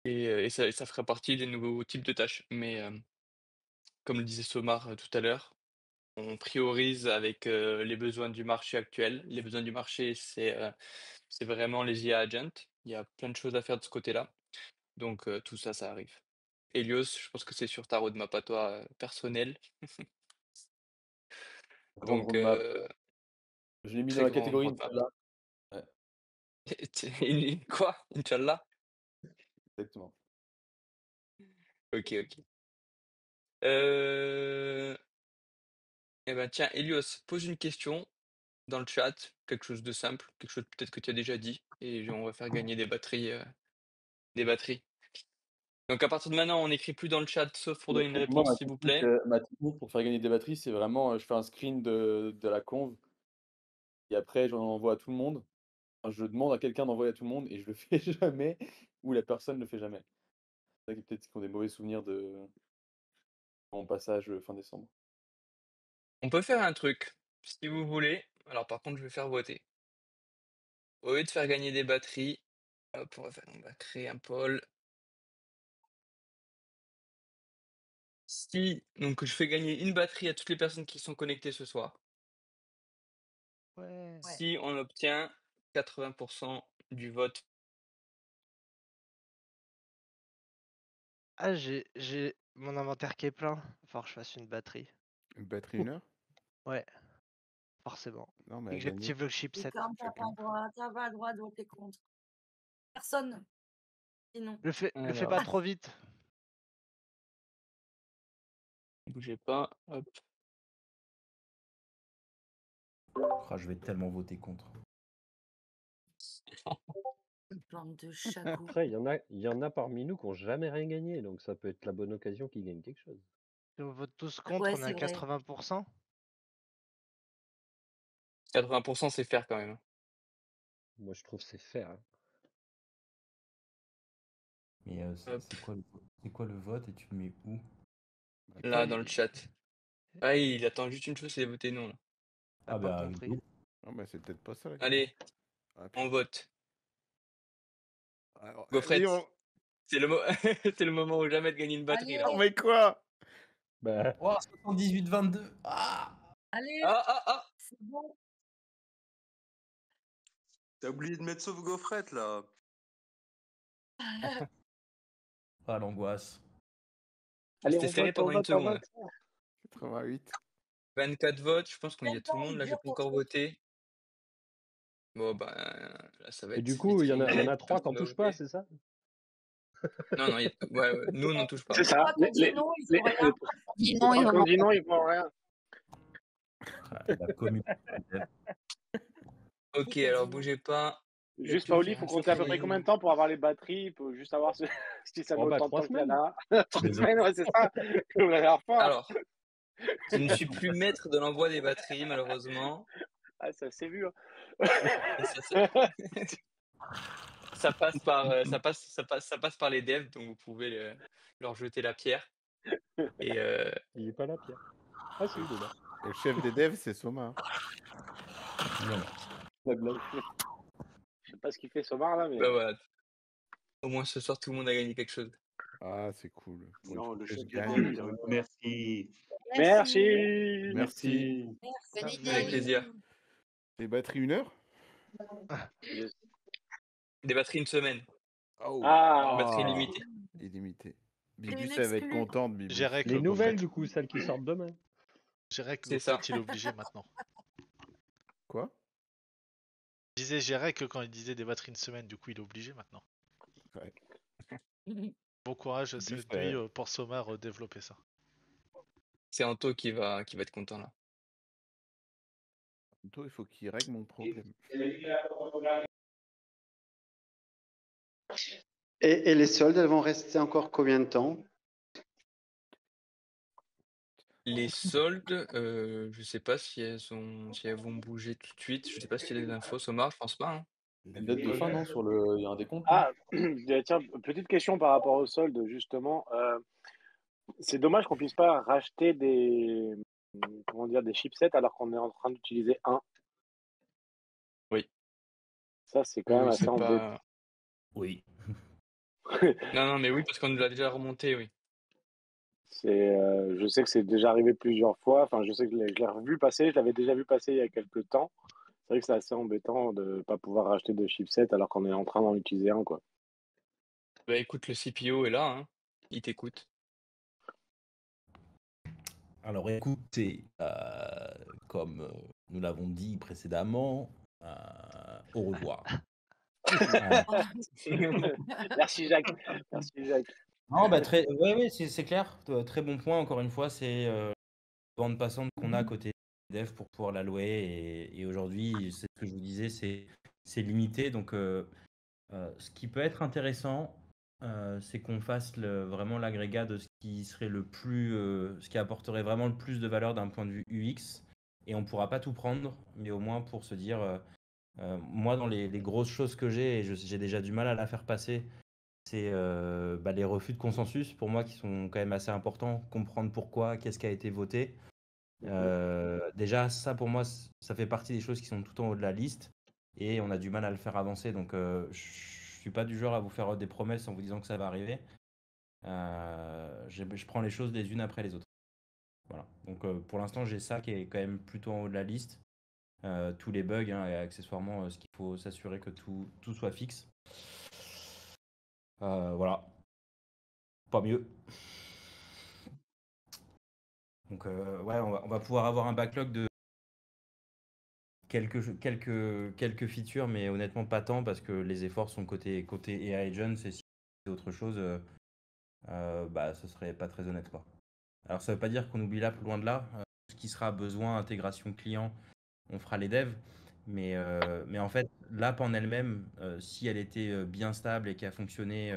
et ça fera partie des nouveaux types de tâches. Mais comme le disait Somar, tout à l'heure, on priorise avec, les besoins du marché actuel. Les besoins du marché, c'est vraiment les IA agents. Il y a plein de choses à faire de ce côté-là, donc tout ça, ça arrive. Helios, je pense que c'est sur ta roadmap à toi, personnelle, Grande donc roadmap. Je l'ai mis dans très la grande catégorie roadmap. Inch'Allah. Ouais, Quoi? Inch'Allah? exactement. OK. Heu et ben, tiens, Helios, pose une question dans le chat, quelque chose de simple, quelque chose peut-être que tu as déjà dit et on va faire gagner des batteries. Donc à partir de maintenant, on n'écrit plus dans le chat sauf pour donner une Moi, réponse, s'il vous plaît. ma technique pour faire gagner des batteries, c'est vraiment, je fais un screen de la conv et après j'en envoie à tout le monde. Enfin, je demande à quelqu'un d'envoyer à tout le monde et je le fais jamais ou la personne le fait jamais. C'est ça qui peut-être qui ont des mauvais souvenirs de mon passage, fin décembre. On peut faire un truc, si vous voulez. Alors par contre, je vais faire voter. Au lieu de faire gagner des batteries, hop, on va créer un pôle. Si donc je fais gagner une batterie à toutes les personnes qui sont connectées ce soir. Ouais. Si on obtient 80% du vote. Ah, j'ai mon inventaire qui est plein. Va falloir que je fasse une batterie. Une batterie 1 heure? Ouais, forcément. Non, mais Et à que gagner. j'active le Et chipset. comme t'as pas le droit de voter contre. Personne. Sinon. Le fais Alors. pas trop vite. Bougez pas, hop. Ah, je vais tellement voter contre. Une plante de chacou. Après, il y en a parmi nous qui n'ont jamais rien gagné, donc ça peut être la bonne occasion qu'ils gagnent quelque chose. Si on vote tous contre, Ouais, on est à c'est vrai. 80%. 80% c'est faire quand même. Moi, je trouve que c'est faire. Hein. Mais c'est quoi le vote et tu le mets où? Là, dans le chat. Ah, il attend juste une chose, c'est voter non. Là. Ah pas bah, compris. go. Ah, bah, c'est peut-être pas ça. la Allez, question. on vote. Alors, Gaufrette, Léon. c'est le moment où jamais de gagner une batterie. Là. Oh, mais quoi? Bah, Oh, 78-22. Ah! Allez, Ah! c'est bon. T'as oublié de mettre sauve Gaufrette là. Ah, l'angoisse. Allez, C'était on serré vote, on pendant une vote, on seconde. vote. 88. 24 votes, je pense qu'on y a Même tout le pas, monde. il Là, j'ai dure pas ton encore truc. voté. Bon, bah, là, ça va et être du coup, il y en vite a 3 qui personne n'en va touchent pas, voter. c'est ça? Non, ouais, nous, on n'en touche pas. C'est ça. Quand on dit non, ils font rien. Dis non, ils Quand vont on dit non, ils font rien. La communauté. Ok, Qui t'a alors dit non? bougez pas. Juste, Je vais Paoli, il faire faut un compter à peu près screen. combien de temps pour avoir les batteries? Il faut juste savoir si ça met Oh, bah, autant de 3 temps qu'il y en semaines. a. 3 semaines, ouais, c'est ça. Comme la dernière fois. Alors, je ne suis plus maître de l'envoi des batteries, malheureusement. Ah, ça s'est vu. Hein. Ça passe par les devs, donc vous pouvez leur jeter la pierre. Et Il est pas là, Pierre. Ah si, il est là. Et le chef des devs, c'est Soma. Non. La blague. Je sais pas ce qu'il fait Somar là, mais. bah voilà. Au moins ce soir, tout le monde a gagné quelque chose. Ah, c'est cool. Pour une Non, fois le que je chef des gagne. devs, merci. Merci. Merci. Bonne idée. Avec plaisir. Les batteries 1 heure? Yes. Des batteries une semaine. Oh. Ah. Batterie limitée. Illimité. C'est Bibu, une ça va être exclue. contente, Bibu. J'irai que Les nouvelles, Gaufrette. du coup, celles qui sortent demain. J'irai que C'est ça. Gaufrette, il est obligé maintenant. Quoi? Je disais J'irai que quand il disait des batteries une semaine, du coup il est obligé maintenant. Ouais. Bon courage cette Juste, nuit pour Somar développer ça. C'est Anto qui va être content là. Bientôt, il faut qu'il règle mon problème. Et les soldes, elles vont rester encore combien de temps? Les soldes, je sais pas si elles vont bouger tout de suite. Je sais pas s'il y a des infos. Somar, je pense pas. Hein. Une date de fin, non? Il y a un décompte, Ah, tiens, petite question par rapport au solde, justement. C'est dommage qu'on puisse pas racheter des chipsets alors qu'on est en train d'utiliser un. Oui. Ça, c'est quand même assez c'est embêtant. pas. Oui. Non, mais oui, parce qu'on nous l'a déjà remonté, oui. Je sais que c'est déjà arrivé plusieurs fois. Enfin, je sais que je l'ai revu passer. Je l'avais déjà vu passer il y a quelques temps. C'est vrai que c'est assez embêtant de pas pouvoir racheter de chipset alors qu'on est en train d'en utiliser un, quoi. Bah écoute, le CPO est là, hein. Il t'écoute. Alors écoutez, comme nous l'avons dit précédemment, au revoir. Merci Jacques. Merci Jacques. Non, bah ouais, c'est clair. Très bon point. Encore une fois, c'est bande passante qu'on a à côté des devs pour pouvoir la louer. Et aujourd'hui, c'est ce que je vous disais, c'est limité. Donc, ce qui peut être intéressant, c'est qu'on fasse vraiment l'agrégat de ce qui serait ce qui apporterait vraiment le plus de valeur d'un point de vue UX. Et on ne pourra pas tout prendre, mais au moins pour se dire, moi, dans les grosses choses que j'ai, et j'ai déjà du mal à la faire passer, c'est les refus de consensus, pour moi, qui sont quand même assez importants. Comprendre pourquoi, qu'est-ce qui a été voté. Déjà, ça pour moi, ça fait partie des choses qui sont tout en haut de la liste et on a du mal à le faire avancer. Donc, je suis pas du genre à vous faire des promesses en vous disant que ça va arriver. Je prends les choses les unes après les autres. Voilà. Donc, pour l'instant, j'ai ça qui est quand même plutôt en haut de la liste. Tous les bugs hein, et accessoirement, ce qu'il faut s'assurer que tout soit fixe. Voilà. Pas mieux. Donc, ouais, on va pouvoir avoir un backlog de quelques features, mais honnêtement pas tant parce que les efforts sont côté AI Agents et si c'est autre chose, bah, ce serait pas très honnête, quoi. Alors, ça veut pas dire qu'on oublie l'app, loin de là. Ce qui sera besoin, intégration client, on fera les devs. Mais en fait, l'app en elle-même, si elle était bien stable et qui a fonctionné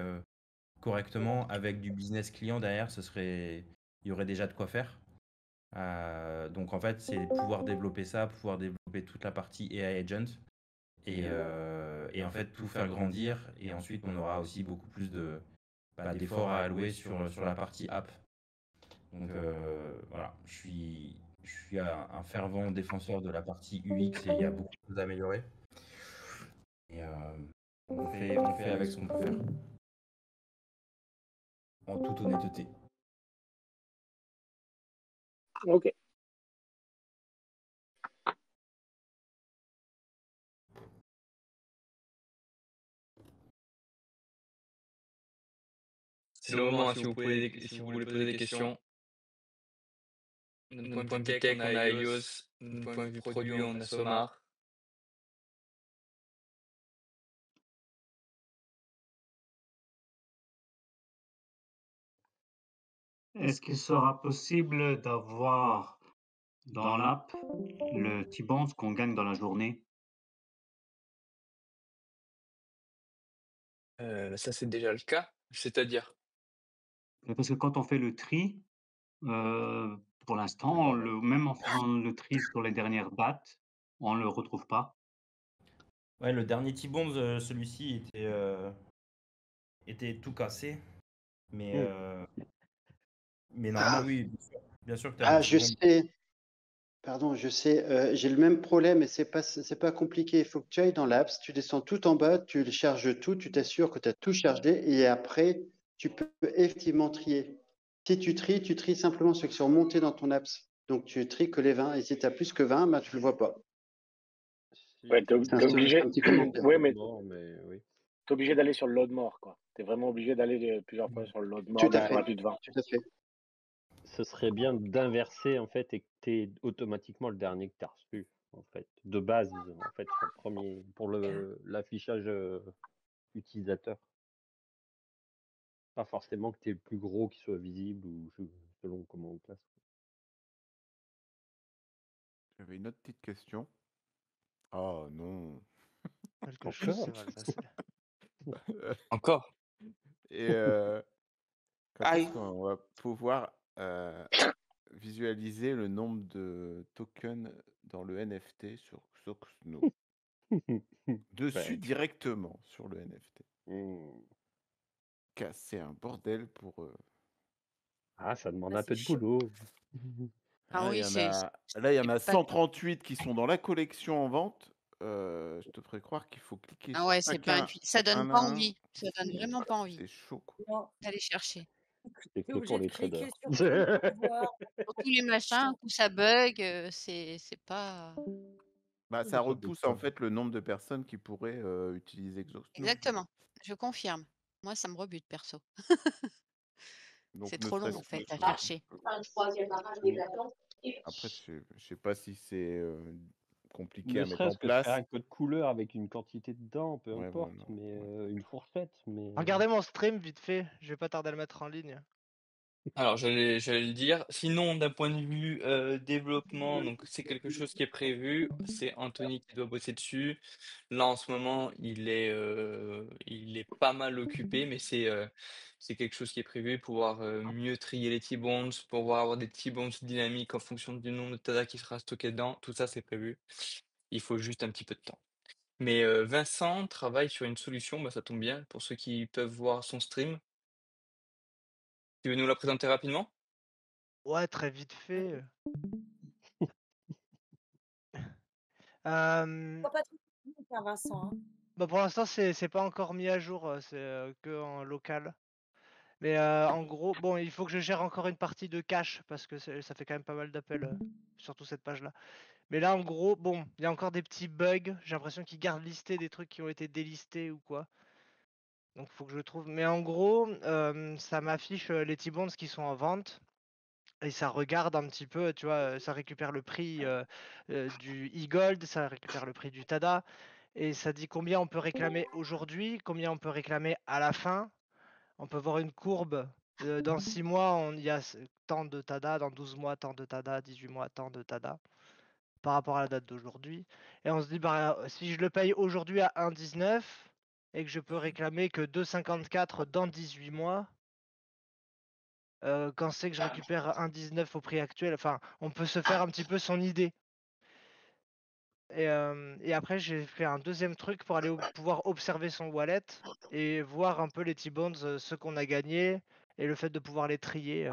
correctement avec du business client derrière, il y aurait déjà de quoi faire. Donc en fait, c'est pouvoir développer ça, pouvoir développer toute la partie AI Agent et en fait tout faire grandir. Et ensuite, on aura aussi beaucoup plus d'efforts à allouer sur la partie app. Donc voilà, je suis un fervent défenseur de la partie UX et il y a beaucoup de choses à améliorer. Et on fait avec ce qu'on peut faire. En toute honnêteté. Ok. C'est le moment, si vous voulez poser des questions. D'un point de vue tech, on a Helios. D'un point de vue produit, on a Somar. Est-ce qu'il sera possible d'avoir dans l'app le T-Bonds qu'on gagne dans la journée? Ça, c'est déjà le cas. C'est-à-dire? Parce que quand on fait le tri, pour l'instant, même en faisant le tri sur les dernières dates, on le retrouve pas. Ouais, le dernier T-Bones, celui-ci était tout cassé. Mais normalement, oui, bien sûr que tu as le Ah, je T-Bone. sais. Pardon, je sais. J'ai le même problème et c'est pas compliqué. Il faut que tu ailles dans l'apps, tu descends tout en bas, tu le charges tout, tu t'assures que tu as tout chargé et après, tu peux effectivement trier. Si tu tries simplement ceux qui sont montés dans ton apps. Donc, tu tries que les 20 et si tu as plus que 20, bah, tu le vois pas. Ouais, t'es C'est obligé. un petit commentaire. Ouais, mais oui. t'es obligé d'aller sur le load more, quoi. T'es vraiment obligé d'aller plusieurs fois sur le load more, Tout à même fait. quand on a plus de 20. Tout à fait. Ce serait bien d'inverser en fait et que tu aies automatiquement le dernier que tu as reçu en fait de base en fait sur le premier pour l'affichage utilisateur. Pas forcément que tu aies le plus gros qui soit visible ou selon comment on place. J'avais une autre petite question. Oh non. Quelque chose s'est mal passé. Encore? Et quand est-ce qu'on va pouvoir visualiser le nombre de tokens dans le NFT sur Xoxno? Dessus Ouais. directement sur le NFT. Mmh. C'est un bordel pour eux. Ah, ça demande Ah, un c'est peu de chaud. boulot. Ah Là, il oui, y en c'est a, là, il y en a pas 138 qui sont dans la collection en vente. Je te ferais croire qu'il faut cliquer ah ouais, c'est pas chacun intuitif. Ça donne un à pas un. envie. Ça donne vraiment pas envie C'est chaud, quoi. Non, d'aller chercher. C'est t'es que pour obligé de les cliquer traders. sur tout pour voir. Pour tous les machins, où ça bug, c'est pas Bah, ça repousse en fait le nombre de personnes qui pourraient utiliser Xoxno. exactement, je confirme. Moi, ça me rebute perso. Donc, C'est ne trop long en serait-ce fait que. à chercher. Après, je sais pas si c'est compliqué Ne à mettre en serait-ce que de faire place. un code couleur avec une quantité dedans, peu Ouais, importe, voilà. mais une fourchette, mais Regardez mon stream vite fait, je vais pas tarder à le mettre en ligne. Alors, j'allais le dire. Sinon, d'un point de vue développement, donc c'est quelque chose qui est prévu. C'est Anthony qui doit bosser dessus. Là, en ce moment, il est pas mal occupé, mais c'est quelque chose qui est prévu, pouvoir mieux trier les T-bonds, pouvoir avoir des T-bonds dynamiques en fonction du nombre de TADA qui sera stocké dedans. Tout ça, c'est prévu. Il faut juste un petit peu de temps. Mais Vincent travaille sur une solution, bah, ça tombe bien, pour ceux qui peuvent voir son stream. Tu veux nous la présenter rapidement? Ouais, très vite fait. Euh, Pas trop faire Vincent. Hein. Bah pour l'instant, c'est pas encore mis à jour, c'est que en local. Mais en gros, bon, il faut que je gère encore une partie de cache parce que ça fait quand même pas mal d'appels, surtout cette page-là. Mais là, en gros, bon, il y a encore des petits bugs. J'ai l'impression qu'ils gardent listés des trucs qui ont été délistés ou quoi. Donc faut que je trouve. Mais en gros, ça m'affiche les T-bonds qui sont en vente. Et ça regarde un petit peu, tu vois, ça récupère le prix du e-gold, ça récupère le prix du TADA. Et ça dit combien on peut réclamer aujourd'hui, combien on peut réclamer à la fin. On peut voir une courbe. Dans 6 mois, il y a tant de TADA, dans 12 mois, tant de TADA, 18 mois, tant de TADA, par rapport à la date d'aujourd'hui. Et on se dit, bah, si je le paye aujourd'hui à 1,19 et que je peux réclamer que 2,54 dans 18 mois, quand c'est que je récupère 1,19 au prix actuel, enfin, on peut se faire un petit peu son idée. Et après, j'ai fait un deuxième truc pour aller pouvoir observer son wallet et voir un peu les T-bonds, ceux qu'on a gagnés, et le fait de pouvoir les trier.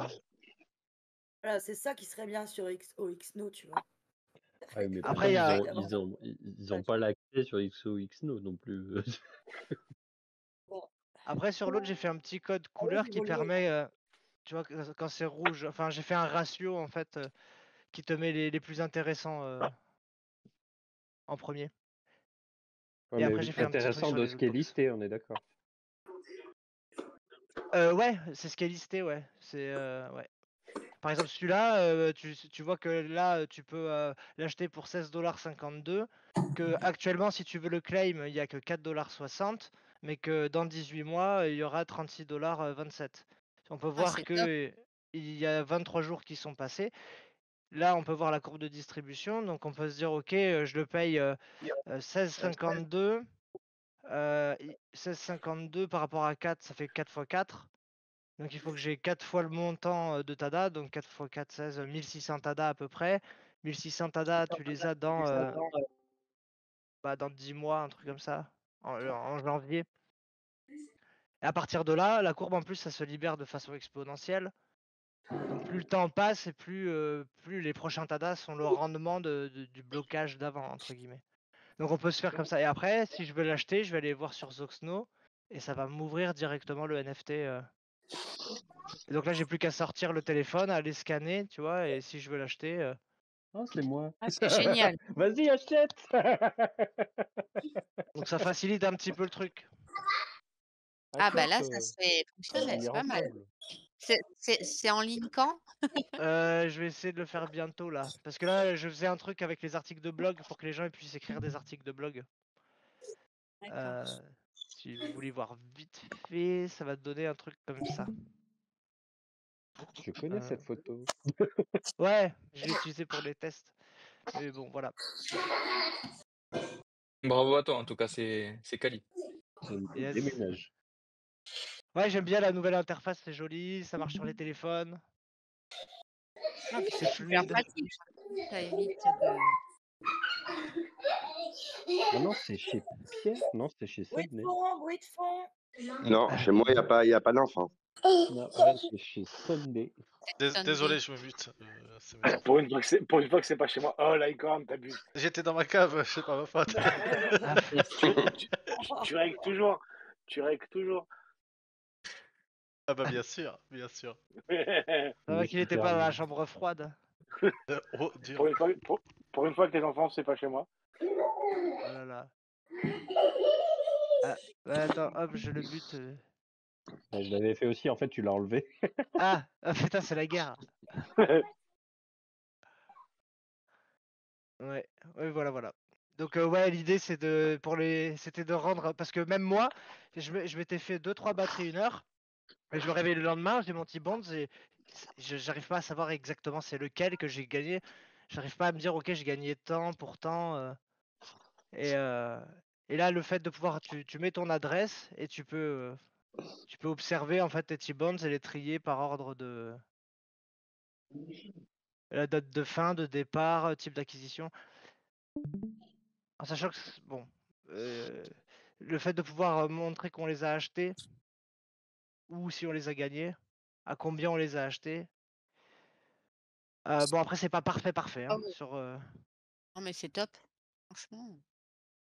Voilà, c'est ça qui serait bien sur OXNO, tu vois. Ouais, mais Après, il y a... ils ont pas l'accès sur XOXNO non plus. Après, sur l'autre, j'ai fait un petit code couleur qui permet, tu vois, quand c'est rouge, enfin, j'ai fait un ratio, en fait, qui te met les plus intéressants en premier. Ouais, Et mais après, j'ai fait un petit truc intéressant sur de les ce loot qui est box. listé, on est d'accord. Ouais, c'est ce qui est listé, ouais. C'est ouais. Par exemple, celui-là, tu vois que là, tu peux l'acheter pour 16,52 $. Que actuellement, si tu veux le claim, il n'y a que 4,60 $, mais que dans 18 mois, il y aura 36,27 $. On peut Ah, voir c'est top. que il y a 23 jours qui sont passés. Là, on peut voir la courbe de distribution. Donc, on peut se dire, OK, je le paye 16,52 $. 16,52 par rapport à 4, ça fait 4 x 4. Donc il faut que j'ai 4 fois le montant de TADA, donc 4 x 4, 16, 1600 TADA à peu près. 1600 TADA, tu les as dans 10 mois, un truc comme ça, en janvier. Et à partir de là, la courbe en plus, ça se libère de façon exponentielle. Donc plus le temps passe et plus les prochains TADA sont le rendement du blocage d'avant, entre guillemets. Donc on peut se faire comme ça. Et après, si je veux l'acheter, je vais aller voir sur Zoxno et ça va m'ouvrir directement le NFT. Et donc là, j'ai plus qu'à sortir le téléphone, aller scanner, tu vois, et si je veux l'acheter. Oh, c'est moi. Ah, c'est génial. Vas-y, achète. Donc ça facilite un petit peu le truc. Ah bah là, ça serait fonctionnel, c'est pas mal. C'est en ligne quand? Je vais essayer de le faire bientôt là. Parce que là, je faisais un truc avec les articles de blog pour que les gens puissent écrire des articles de blog. Si vous voulez voir vite fait, ça va te donner un truc comme ça. Je connais cette photo. Ouais, je l'ai utilisé pour les tests. Mais bon, voilà. Bravo à toi, en tout cas, c'est quali. Yes. Déménage. Ouais, j'aime bien la nouvelle interface, c'est joli, ça marche sur les téléphones. Non, puis C'est c'est super fluide. pratique. Ça évite de. Ah non, c'est chez Pierre? Non, c'est chez Bruit de Sydney. fond, bruit de fond. Non, chez moi, il n'y a pas d'enfant. Non, ouais, c'est chez Sunday. Désolé, je me mute. C'est mes enfants. Pour une fois que c'est pas chez moi. Oh, Lycorn, t'abuses. J'étais dans ma cave, c'est pas ma faute. Tu règles toujours. Tu règles toujours. Ah bah bien sûr, bien sûr. Ça va qu'il était pas dans la chambre froide. Oh, dur. Pour une fois que tes enfants, c'est pas chez moi. Oh là là. Ah, ouais, attends, hop, je le bute. Ouais, je l'avais fait aussi, en fait, tu l'as enlevé. Ah, putain, c'est la guerre. Ouais, voilà. Donc ouais, l'idée c'est c'était de rendre, parce que même moi, je m'étais fait 2-3 batteries 1 heure, et je me réveille le lendemain, j'ai mon petit bond, et j'arrive pas à savoir exactement c'est lequel que j'ai gagné. J'arrive pas à me dire ok j'ai gagné tant pour tant. Et là le fait de pouvoir, tu mets ton adresse et tu peux observer en fait tes T-bonds et les trier par ordre de la date de fin, de départ, type d'acquisition. En sachant que, bon, le fait de pouvoir montrer qu'on les a achetés, ou si on les a gagnés, à combien on les a achetés. Bon, après, c'est pas parfait, Ah hein, oui. sur... Non mais c'est top. Franchement,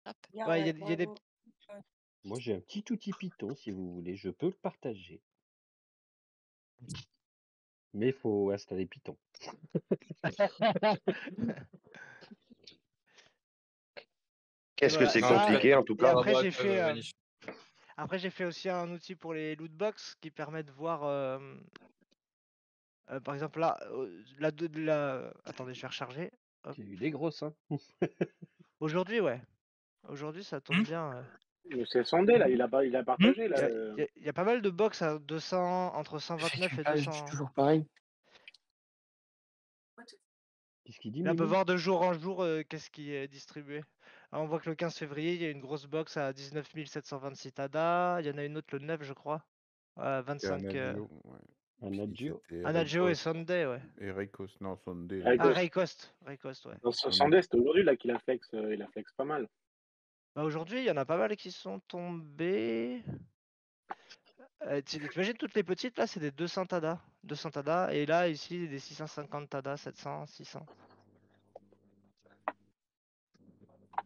top. Bien, Ouais, ouais, il y a des. bravo. Ouais. Moi, j'ai un petit outil Python, si vous voulez, je peux le partager. Mais il faut installer Python. Qu'est-ce que Voilà, c'est Non, en tout cas, compliqué en tout et cas? après bravo à j'ai toi, fait, Vanish. aussi un outil pour les lootbox qui permet de voir, par exemple là, attendez, je vais recharger. Hop. J'ai eu des grosses, hein. Aujourd'hui, ouais. Aujourd'hui, ça tombe bien. C'est sondé là, il a partagé Il là. y a, il y a pas mal de box à 200, entre 129 et 200. toujours pareil. Qu'est-ce qu'il dit, Là, on peut Mimi? voir de jour en jour qu'est-ce qui est distribué. Alors, on voit que le 15 février, il y a une grosse box à 19 726 TADA. Il y en a une autre le 9, je crois. À Et 25. Anagio, ouais. Un Puis Adgio. c'était Anagio et Raycos. Sunday, ouais. Et Raycos, non, Sunday. Raycos. Ah, Raycost, ouais. Non, Sandé, c'était aujourd'hui là qu'il a flex, il a flex pas mal. Bah, aujourd'hui, il y en a pas mal qui sont tombés. T'imagines toutes les petites là, c'est des 200 TADA. 200 TADA. Et là, ici, des 650 TADA, 700, 600.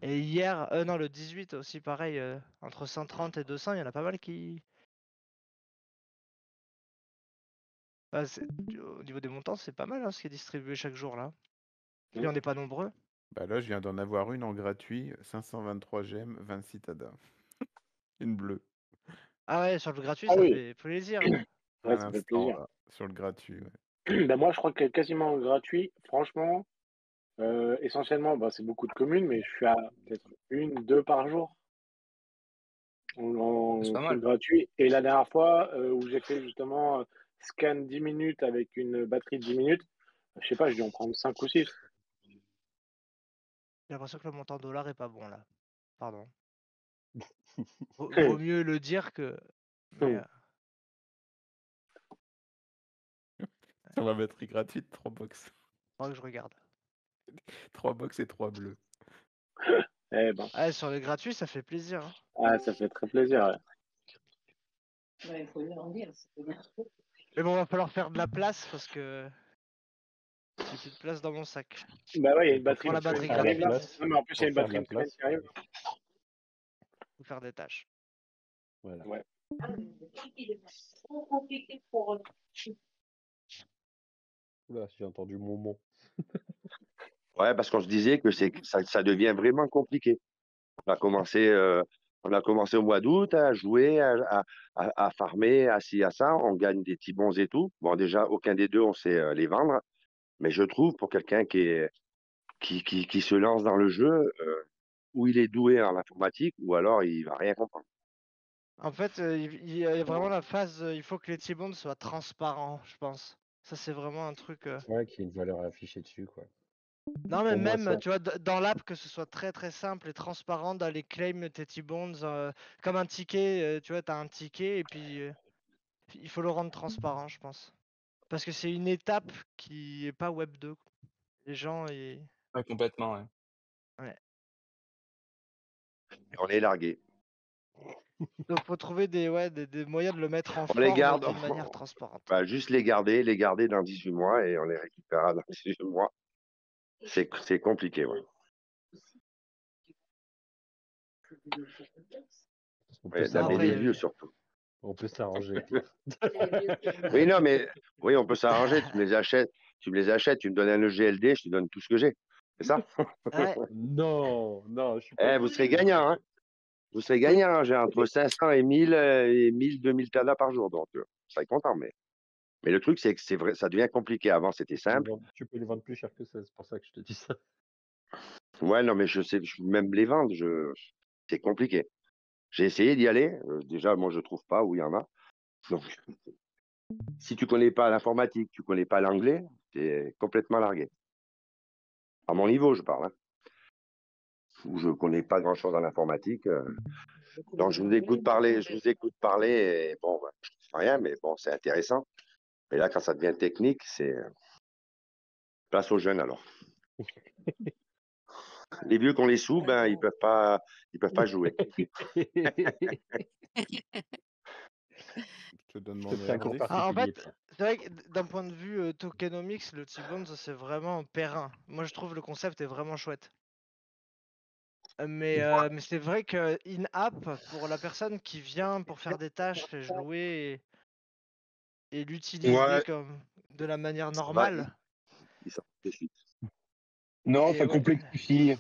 Et hier, non, le 18 aussi, pareil, entre 130 et 200, il y en a pas mal qui. Bah, au niveau des montants, c'est pas mal hein, ce qui est distribué chaque jour là. Puis on n'est pas nombreux. Bah là, je viens d'en avoir une en gratuit, 523 gemmes, 26 TADA. Une bleue. Ah ouais, sur le gratuit, Ah ça oui. fait plaisir. À Ouais, ça fait l'instant, plaisir. là, sur le gratuit, ouais. Ben moi, je crois que quasiment gratuit, franchement, essentiellement, bah, c'est beaucoup de communes, mais je suis à peut-être 1, 2 par jour C'est en pas truc mal. gratuit. Et la dernière fois où j'ai fait justement scan 10 minutes avec une batterie de 10 minutes, je sais pas, je dû en prendre 5 ou 6. J'ai l'impression que le montant dollar est pas bon là. Pardon. Vaut mieux le dire que. Mais, Sur ma batterie gratuite, 3 box. faudra que je regarde. 3 box et 3 bleus. Eh ben. Ah, sur le gratuit, ça fait plaisir. Hein. Ah, ça fait très plaisir. Ouais. Ouais, il faut le dire, c'est bien. Mais bon, va falloir faire de la place parce que j'ai plus de place dans mon sac. Bah ouais, il y a une Pour batterie la de semaine batterie qui arrive là. gratuite. Non, mais en plus, il y a une batterie de semaine qui arrive. Faut faire des tâches. Voilà. Ouais. Il est trop compliqué pour. Oula, j'ai entendu mon mot. Ouais, parce qu'on se disait que ça devient vraiment compliqué. On a commencé au mois d'août à jouer, à farmer, à ci, à ça. On gagne des petits bons et tout. Bon, déjà, aucun des deux, on sait les vendre. Mais je trouve, pour quelqu'un qui se lance dans le jeu, ou il est doué en informatique, ou alors il va rien comprendre. En fait, il y a vraiment la phase, il faut que les T-bonds soient transparents, je pense. Ça, c'est vraiment un truc. Ouais, qu'il y ait une valeur affichée dessus, quoi. Non, mais Pour moi, même, ça. tu vois, dans l'app, que ce soit très très simple et transparent dans les claims tes T-bonds, comme un ticket, tu vois, t'as un ticket et puis il faut le rendre transparent, je pense. Parce que c'est une étape qui est pas Web 2. Les gens, ils. Ouais, complètement, ouais. Ouais. On est largué. Donc, faut trouver des moyens de le mettre en On les forme garde. d'une manière transparente. Bah, juste les garder dans 18 mois et on les récupérera dans 18 mois. C'est compliqué, ouais. D'amener les vieux surtout. On peut s'arranger. Oui, non, mais oui, on peut s'arranger. Tu me les achètes, tu me donnes un EGLD, je te donne tout ce que j'ai. C'est ça? Non, je suis pas. Vous serez gagnant, hein? Vous serez gagnant, hein. J'ai entre 500 et 1000 et 1000, 2000 TADA par jour, donc vous serez content. Mais le truc, c'est que c'est vrai, ça devient compliqué. Avant, c'était simple. Tu peux les vendre plus cher que ça, c'est pour ça que je te dis ça. Ouais, non, mais je sais, même les vendre, c'est compliqué. J'ai essayé d'y aller. Déjà, moi, je trouve pas où il y en a. Donc, si tu connais pas l'informatique, tu connais pas l'anglais, tu es complètement largué. À mon niveau, je parle. Hein. Où je connais pas grand-chose en informatique. Donc, je vous écoute parler, et bon, bah, je ne sais rien, mais bon, c'est intéressant. Mais là, quand ça devient technique, c'est place aux jeunes alors. Les vieux qu'on les sous, ben ils peuvent pas jouer. Je te donne mon En fait, c'est vrai que d'un point de vue tokenomics, le T-bonds, c'est vraiment périn. Moi, je trouve le concept est vraiment chouette. Mais c'est vrai que in-app, pour la personne qui vient pour faire des tâches, jouer et l'utiliser Ouais, comme de la manière Ça va, normale. il sort de suite. non, Et ça ouais. complexifie.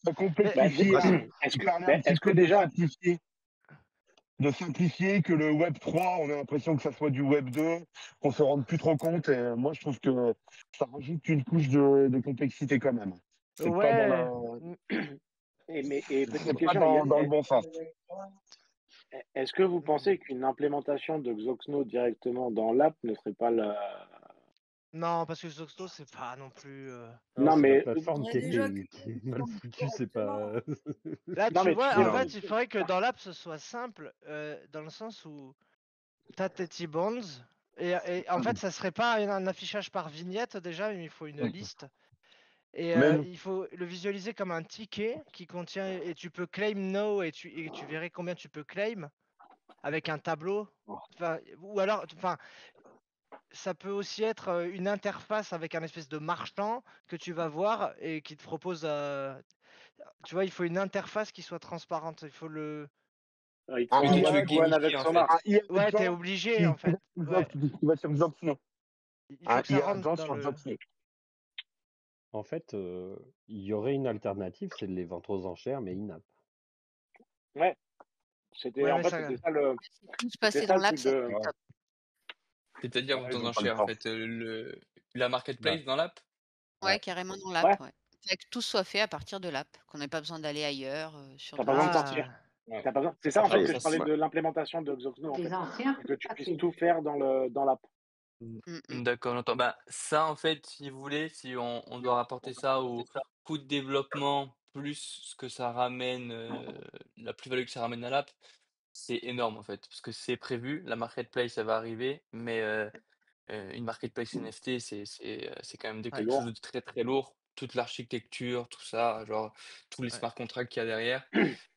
Ça Mais complexifie. Bah, Ça permet un petit est-ce que peu déjà, de simplifier que le Web 3, on a l'impression que ça soit du Web 2, qu'on se rende plus trop compte. Et moi, je trouve que ça rajoute une couche de complexité quand même. C'est pas dans la, ouais. et petite c'est pas question, dans le bon sens. est-ce que vous pensez qu'une implémentation de Xoxno directement dans l'app ne serait pas la... Non, parce que Zoxno, c'est pas non plus. Non, Non, c'est la mais plateforme qui déjà est mal foutue, c'est pas. Là, non, tu mais vois, tu en sais, fait, il faudrait que dans l'app ce soit simple, dans le sens où t'as tes T-bonds, et en fait, ça serait pas un affichage par vignette déjà, mais il faut une liste. Et Même, il faut le visualiser comme un ticket qui contient, et tu peux claim no, et tu verrais combien tu peux claim avec un tableau. Enfin, ou alors, enfin, ça peut aussi être une interface avec un espèce de marchand que tu vas voir et qui te propose. Tu vois, il faut une interface qui soit transparente. Il faut le. il te un faut Oui, un toi, tu veux one-to-one gamifier avec en Sonar. un fait. Ouais, t'es e-agent obligé en fait. Ouais, qui va sur Xoxno. il faut Un que ça rentre e-agent dans sur le. Xoxno. En fait, il y aurait une alternative, c'est de les vendre aux enchères, mais in-app. Ouais, Ouais, en mais fait, ça. Tout c'était passer ça dans le l'app, truc ça de... serait top. C'est-à-dire vente Ils aux ont pas le enchères, en temps. fait, la Bah, marketplace dans l'app? Ouais, ouais. carrément dans Ouais, l'app, ouais. Fait que tout soit fait à partir de l'app, qu'on n'ait pas besoin d'aller ailleurs, sur t'as pas d'autres besoin de sites. sortir. Ah. T'as pas besoin... C'est ça, en fait, Après, que ça je parlais se de l'implémentation de Xoxno, en Les fait. anciens C'est que tu puisses papiers. tout faire dans l'app. D'accord, j'entends. Bah, ça, en fait, si vous voulez, si on doit rapporter ça au coût de développement plus ce que ça ramène, la plus-value que ça ramène à l'app, c'est énorme, en fait. Parce que c'est prévu, la marketplace, elle va arriver, mais une marketplace NFT, c'est quand même C'est quelque chose lourd. de très, très lourd. Toute l'architecture, tout ça, genre tous les Ouais. smart contracts qu'il y a derrière.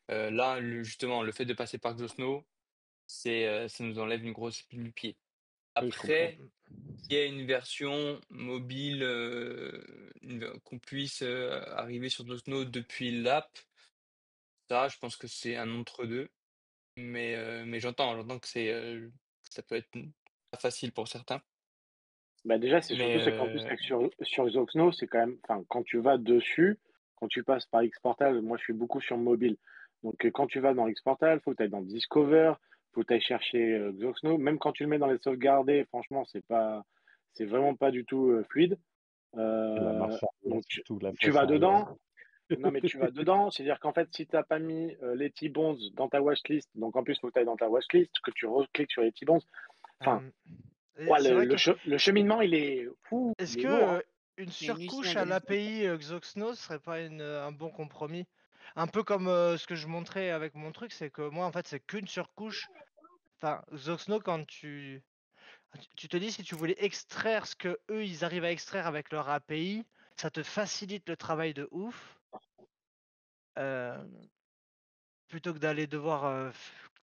Là, justement, le fait de passer par Xosno, ça nous enlève une grosse épine du pied. Oui, je comprends. Après, qu'il y ait une version mobile, qu'on puisse, arriver sur Xosno depuis l'app, ça, je pense que c'est un entre-deux. Mais j'entends que que ça peut être, pas facile pour certains. Bah déjà, c'est Mais surtout c'est qu'en plus avec sur Xoxno, c'est quand même, enfin, quand tu vas dessus, quand tu passes par Xportal, moi je suis beaucoup sur mobile. Donc quand tu vas dans Xportal, faut que tu ailles dans Discover, faut que tu ailles chercher Xoxno. Même quand tu le mets dans les sauvegardés, franchement, c'est vraiment pas du tout fluide. La marche arrière, Donc surtout la tu flèche vas arrière. dedans. Non, mais tu vas dedans, c'est-à-dire qu'en fait, si tu n'as pas mis les T-Bonds dans ta watchlist, donc en plus, il faut que tu ailles dans ta watchlist, que tu recliques sur les T-Bonds. Enfin, ouais, C'est vrai que. le cheminement, il est fou, Est-ce il est que lourd. Hein. une Il y a une usine surcouche à à gaz. l'API Xoxno serait pas un bon compromis? Un peu comme ce que je montrais avec mon truc, c'est que moi, en fait, c'est qu'une surcouche. Enfin, Xoxno, quand tu te dis si tu voulais extraire ce que eux ils arrivent à extraire avec leur API, ça te facilite le travail de ouf. Plutôt que d'aller devoir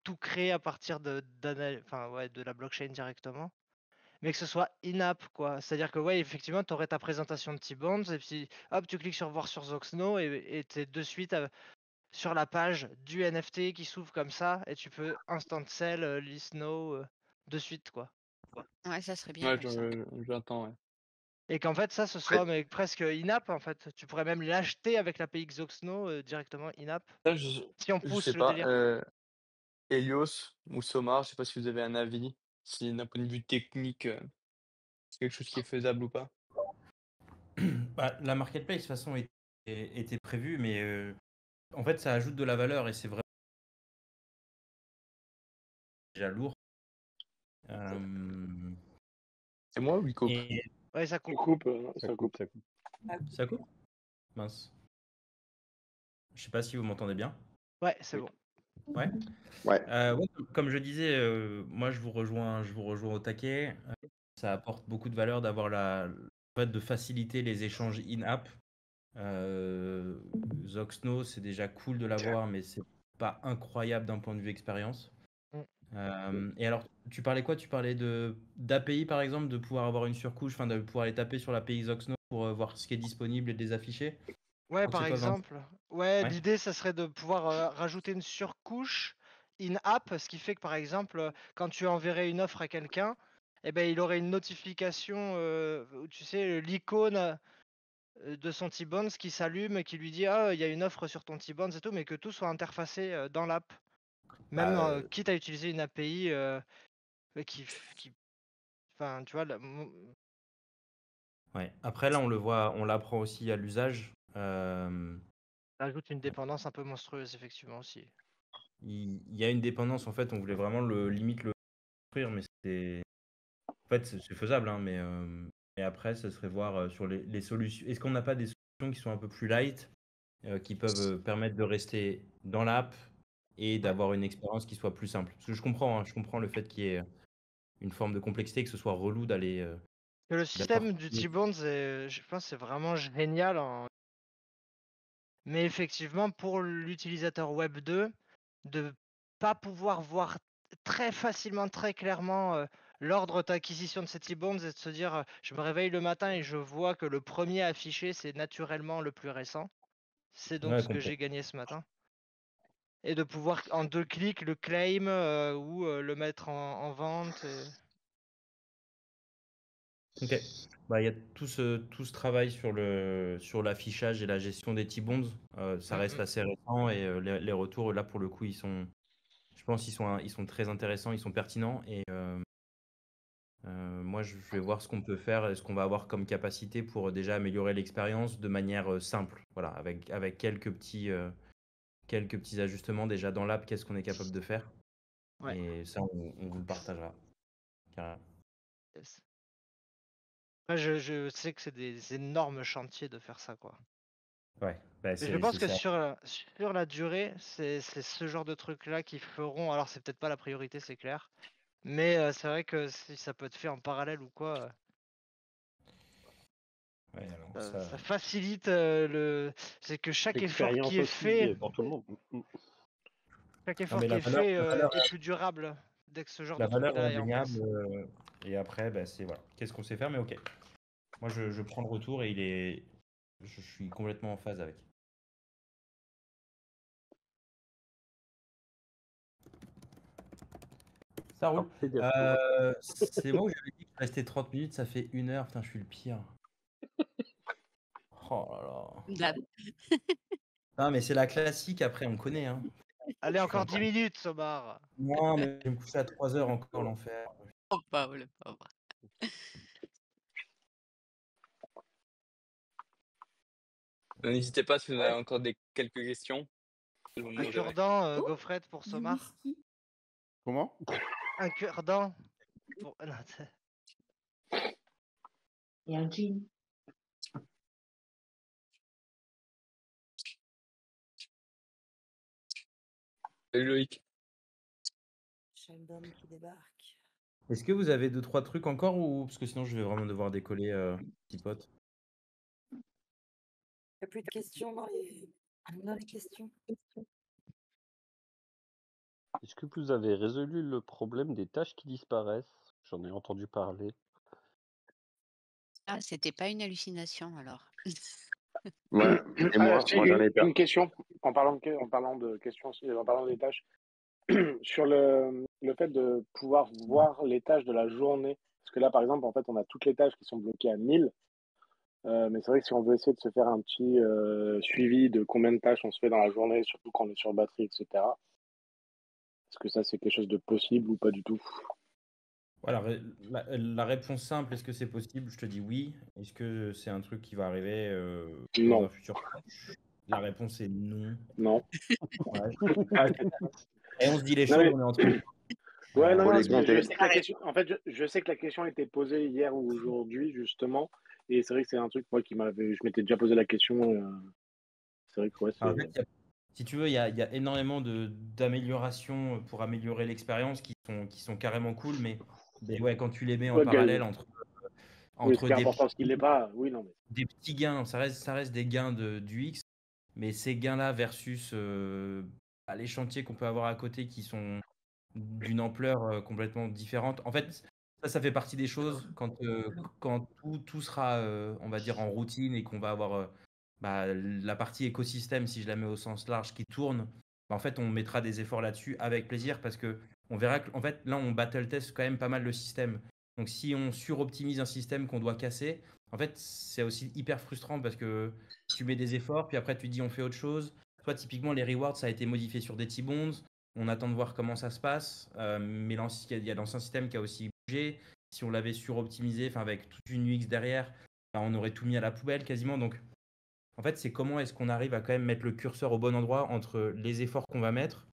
tout créer à partir de la blockchain directement. Mais que ce soit in-app, quoi. C'est-à-dire que, ouais, effectivement, tu aurais ta présentation de T-Bonds, et puis, hop, tu cliques sur voir sur Xoxno, et tu es de suite sur la page du NFT qui s'ouvre comme ça, et tu peux instant sell, list now, de suite, quoi. Ouais, ça serait bien Ouais, comme ça. j'entends, ouais. Et qu'en fait, ça, ce Après, soit mais presque in-app, en fait. Tu pourrais même l'acheter avec l'API Xoxno directement in-app, Ça, si on je pousse sais le pas, délire. Helios ou Somar, je sais pas si vous avez un avis, si d'un point de vue technique, c'est quelque chose qui est faisable ou pas? Bah, la marketplace, de toute façon, était prévue, mais en fait, ça ajoute de la valeur et c'est vraiment déjà lourd. C'est moi ou il coupe? Et Ouais, ça coupe. Ça coupe. ça coupe? Mince. Je sais pas si vous m'entendez bien. Ouais, c'est bon. Ouais. Ouais. Ouais, comme je disais, moi je vous rejoins au taquet. Ça apporte beaucoup de valeur d'avoir le fait de faciliter les échanges in-app. Xoxno, c'est déjà cool de l'avoir, mais c'est pas incroyable d'un point de vue expérience. Et alors, tu parlais quoi? Tu parlais d'API par exemple, de pouvoir avoir une surcouche, enfin de pouvoir aller taper sur l'API Xoxno pour voir ce qui est disponible et de les afficher? Ouais, Quand par c'est pas 20. exemple, ouais, Ouais. l'idée, ça serait de pouvoir rajouter une surcouche in-app, ce qui fait que par exemple, quand tu enverrais une offre à quelqu'un, eh ben, il aurait une notification, où tu sais, l'icône de son T-Bones qui s'allume et qui lui dit ah, il y a une offre sur ton T-Bones et tout, mais que tout soit interfacé dans l'app. Même Bah, quitte à utiliser une API qui, enfin, tu vois, ouais. Après, là, on le voit, on l'apprend aussi à l'usage. ça ajoute une dépendance un peu monstrueuse, effectivement aussi. Il y a une dépendance, en fait, on voulait vraiment limite le construire, mais en fait, c'est faisable, hein, mais après, ce serait voir sur les solutions. Est-ce qu'on n'a pas des solutions qui sont un peu plus light, qui peuvent permettre de rester dans l'app et d'avoir une expérience qui soit plus simple? Parce que je comprends, hein, je comprends le fait qu'il y ait une forme de complexité, que ce soit relou d'aller Le système du T-Bones, je pense, c'est vraiment génial. Mais effectivement, pour l'utilisateur Web 2, de pas pouvoir voir très facilement, très clairement l'ordre d'acquisition de ces T-Bones et de se dire je me réveille le matin et je vois que le premier affiché, c'est naturellement le plus récent. C'est donc Ouais, ce que complètement. j'ai gagné ce matin. Et de pouvoir en 2 clics le claim ou le mettre en vente. Ok. Bah, il y a tout ce travail sur l'affichage et la gestion des T-bonds. Ça reste assez récent et les retours, là, pour le coup, je pense qu'ils sont très intéressants, ils sont pertinents. Et moi, je vais voir ce qu'on peut faire et ce qu'on va avoir comme capacité pour déjà améliorer l'expérience de manière simple. Voilà, avec quelques petits ajustements déjà dans l'app, qu'est-ce qu'on est capable de faire. Ouais. Et ça, on vous le partagera. Carrément. Yes. Moi, je sais que c'est des énormes chantiers de faire ça, quoi. Ouais, bah, Mais je pense que sur la durée, c'est ce genre de trucs-là qui feront. Alors, c'est peut-être pas la priorité, c'est clair. Mais c'est vrai que si ça peut être fait en parallèle ou quoi, Ouais, alors ça facilite c'est que chaque effort qui L'expérience est aussi fait, pour tout le monde. chaque Non, effort mais qui la est valeur, fait la valeur, est plus durable dès que ce genre la de valeur est truc-là est en indéniable. place. Et après, bah, c'est voilà. Qu'est-ce qu'on sait faire? Mais ok. Moi, je prends le retour et je suis complètement en phase avec. Ça roule. C'est moi où j'avais dit qu'il restait 30 minutes, ça fait 1 heure. Putain, je suis le pire. Oh là là. Non, mais c'est la classique après, on connaît. Hein. Allez, encore 10 minutes, Somar. Non, mais je vais me coucher à 3 heures encore, l'enfer. Oh, pauvre, le pauvre. N'hésitez pas si vous avez encore quelques questions. Un cure-dent, gaufrette pour Somar. Comment? Un cure-dent pour. Non, Et un jean. Salut Loïc. Sheldon qui débarque. Est-ce que vous avez 2-3 trucs encore ou parce que sinon je vais vraiment devoir décoller, petit pote. Il n'y a plus de questions dans les questions. Est-ce que vous avez résolu le problème des tâches qui disparaissent? J'en ai entendu parler. Ah, c'était pas une hallucination alors. Ouais, et moi Si, j'en ai pas. une question, en parlant de questions, en parlant des tâches, sur le fait de pouvoir voir les tâches de la journée. Parce que là, par exemple, en fait, on a toutes les tâches qui sont bloquées à 1000. Mais c'est vrai que si on veut essayer de se faire un petit suivi de combien de tâches on se fait dans la journée, surtout quand on est sur batterie, etc., est-ce que ça, c'est quelque chose de possible ou pas du tout? Voilà, la réponse simple, est-ce que c'est possible? Je te dis oui. Est-ce que c'est un truc qui va arriver dans un futur proche? La réponse est non. Non. Ouais. Et on se dit les Non, choses, mais- on est entre nous. Ouais, non, Faut non, les parce que je compter. sais que la question, en fait, je sais que la question a été posée hier ou aujourd'hui, justement. Et c'est vrai que c'est un truc, moi, je m'étais déjà posé la question. C'est vrai que, ouais, Alors, en fait, si tu veux, il y a énormément d'améliorations pour améliorer l'expérience qui sont carrément cool, mais ouais, quand tu les mets en Ouais, parallèle oui, entre ce qui est important, ce qu'il n'est pas. Oui, non, mais. des petits gains, ça reste des gains du X, mais ces gains-là versus les chantiers qu'on peut avoir à côté qui sont d'une ampleur complètement différente. En fait, ça fait partie des choses quand tout sera, on va dire, en routine et qu'on va avoir bah, la partie écosystème, si je la mets au sens large, qui tourne, bah, en fait, on mettra des efforts là-dessus avec plaisir parce que on verra que, en fait, là, on battle test quand même pas mal le système. Donc, si on suroptimise un système qu'on doit casser, en fait, c'est aussi hyper frustrant parce que tu mets des efforts, puis après, tu dis on fait autre chose. Toi, typiquement, les rewards, ça a été modifié sur des T-bonds. On attend de voir comment ça se passe. Mais il y a l'ancien système qui a aussi bougé. Si on l'avait suroptimisé, enfin, avec toute une UX derrière, bah, on aurait tout mis à la poubelle quasiment. Donc, en fait, c'est comment est-ce qu'on arrive à quand même mettre le curseur au bon endroit entre les efforts qu'on va mettre.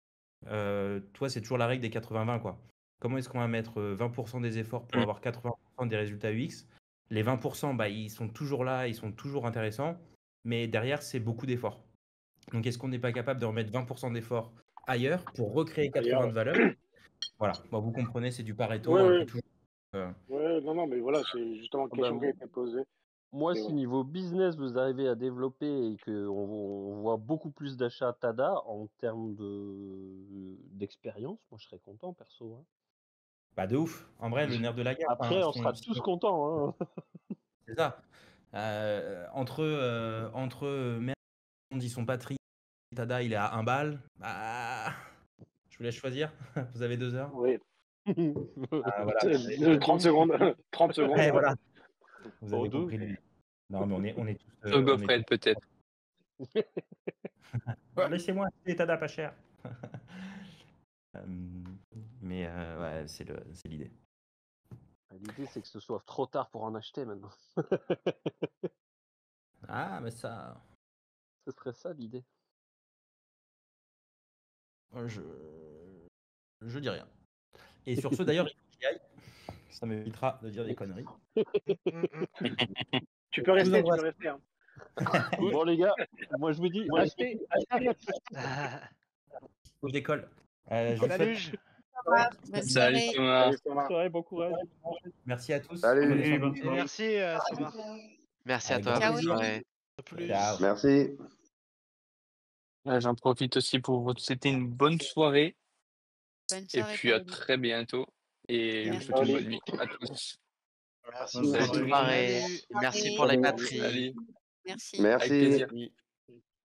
Toi, c'est toujours la règle des 80-20, quoi. Comment est-ce qu'on va mettre 20% des efforts pour avoir 80% des résultats UX? Les 20%, bah, ils sont toujours là, ils sont toujours intéressants, mais derrière, c'est beaucoup d'efforts. Donc, est-ce qu'on n'est pas capable de remettre 20% d'efforts ailleurs pour recréer 80 de valeur? Voilà, bon, vous comprenez, c'est du Pareto, un peu toujours. Ouais, non, mais voilà, c'est justement une Ah bah, question qui a été posée. moi, Et si voilà. niveau business vous arrivez à développer et qu'on voit beaucoup plus d'achats TADA en termes d'expérience, moi je serais content perso. Hein. Bah, de ouf. En vrai, le nerf de la guerre. Après, on sera tous contents. Hein. C'est ça. Entre merde, ils sont pas triés. Tada, il est à 1 balle. Bah, je vous laisse choisir. Vous avez 2 heures. Oui. Voilà. 30 secondes. 30 secondes. Ouais, voilà. Vous En avez deux. compris le. Non, mais on est tous. Sur on est Gaufred, tous- peut-être. Laissez-moi acheter Tada pas cher. Mais ouais, c'est l'idée. L'idée, c'est que ce soit trop tard pour en acheter maintenant. Ah, mais ça. Ce serait ça l'idée. Je dis rien. Et sur ce, d'ailleurs, il faut que j'y aille. Ça m'évitera de dire des conneries. Tu peux rester, tu peux rester. Hein. Bon, les gars, moi je vous dis, achetez. Faut que je décolle. Salut. Bonne Salut soirée. Thomas. Bonne soirée, bon courage. Merci à tous. Salut. Prenez soin de Bonne vous. Et soirée. merci Thomas. Merci à Avec toi. grand Bonne Ciao. soirée. Ciao. Merci. J'en profite aussi pour vous souhaiter une bonne soirée Bonne et soirée, puis à Paoli. très bientôt. Et je vous Merci. souhaite une bonne nuit à tous. Merci. Bonne Bonne soirée. soirée. Salut. Merci pour les Salut. batteries. Salut. Merci. Avec Merci. plaisir.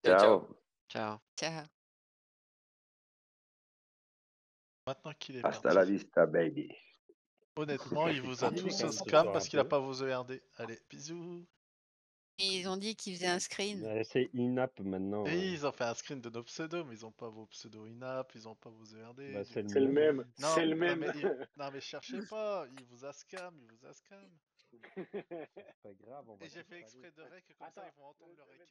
Ciao, ciao. Ciao. Ciao. Ciao. Maintenant qu'il est Hasta la parti. vista, baby. Honnêtement, il vous a Il est tous quand même ce scam soir parce un qu'il a peu. pas vos ERD. Allez, bisous. Et ils ont dit qu'ils faisaient un screen. C'est in-app maintenant. Oui, ils ont fait un screen de nos pseudos, mais ils ont pas vos pseudos in-app, ils ont pas vos ERD. Bah, c'est le C'est le même. même. Non, C'est le non, même. non, mais cherchez pas, il vous a scam, il vous a scam. Pas grave, on va Et j'ai tout fait râler. exprès de rec, comme ça ils vont entendre le rec.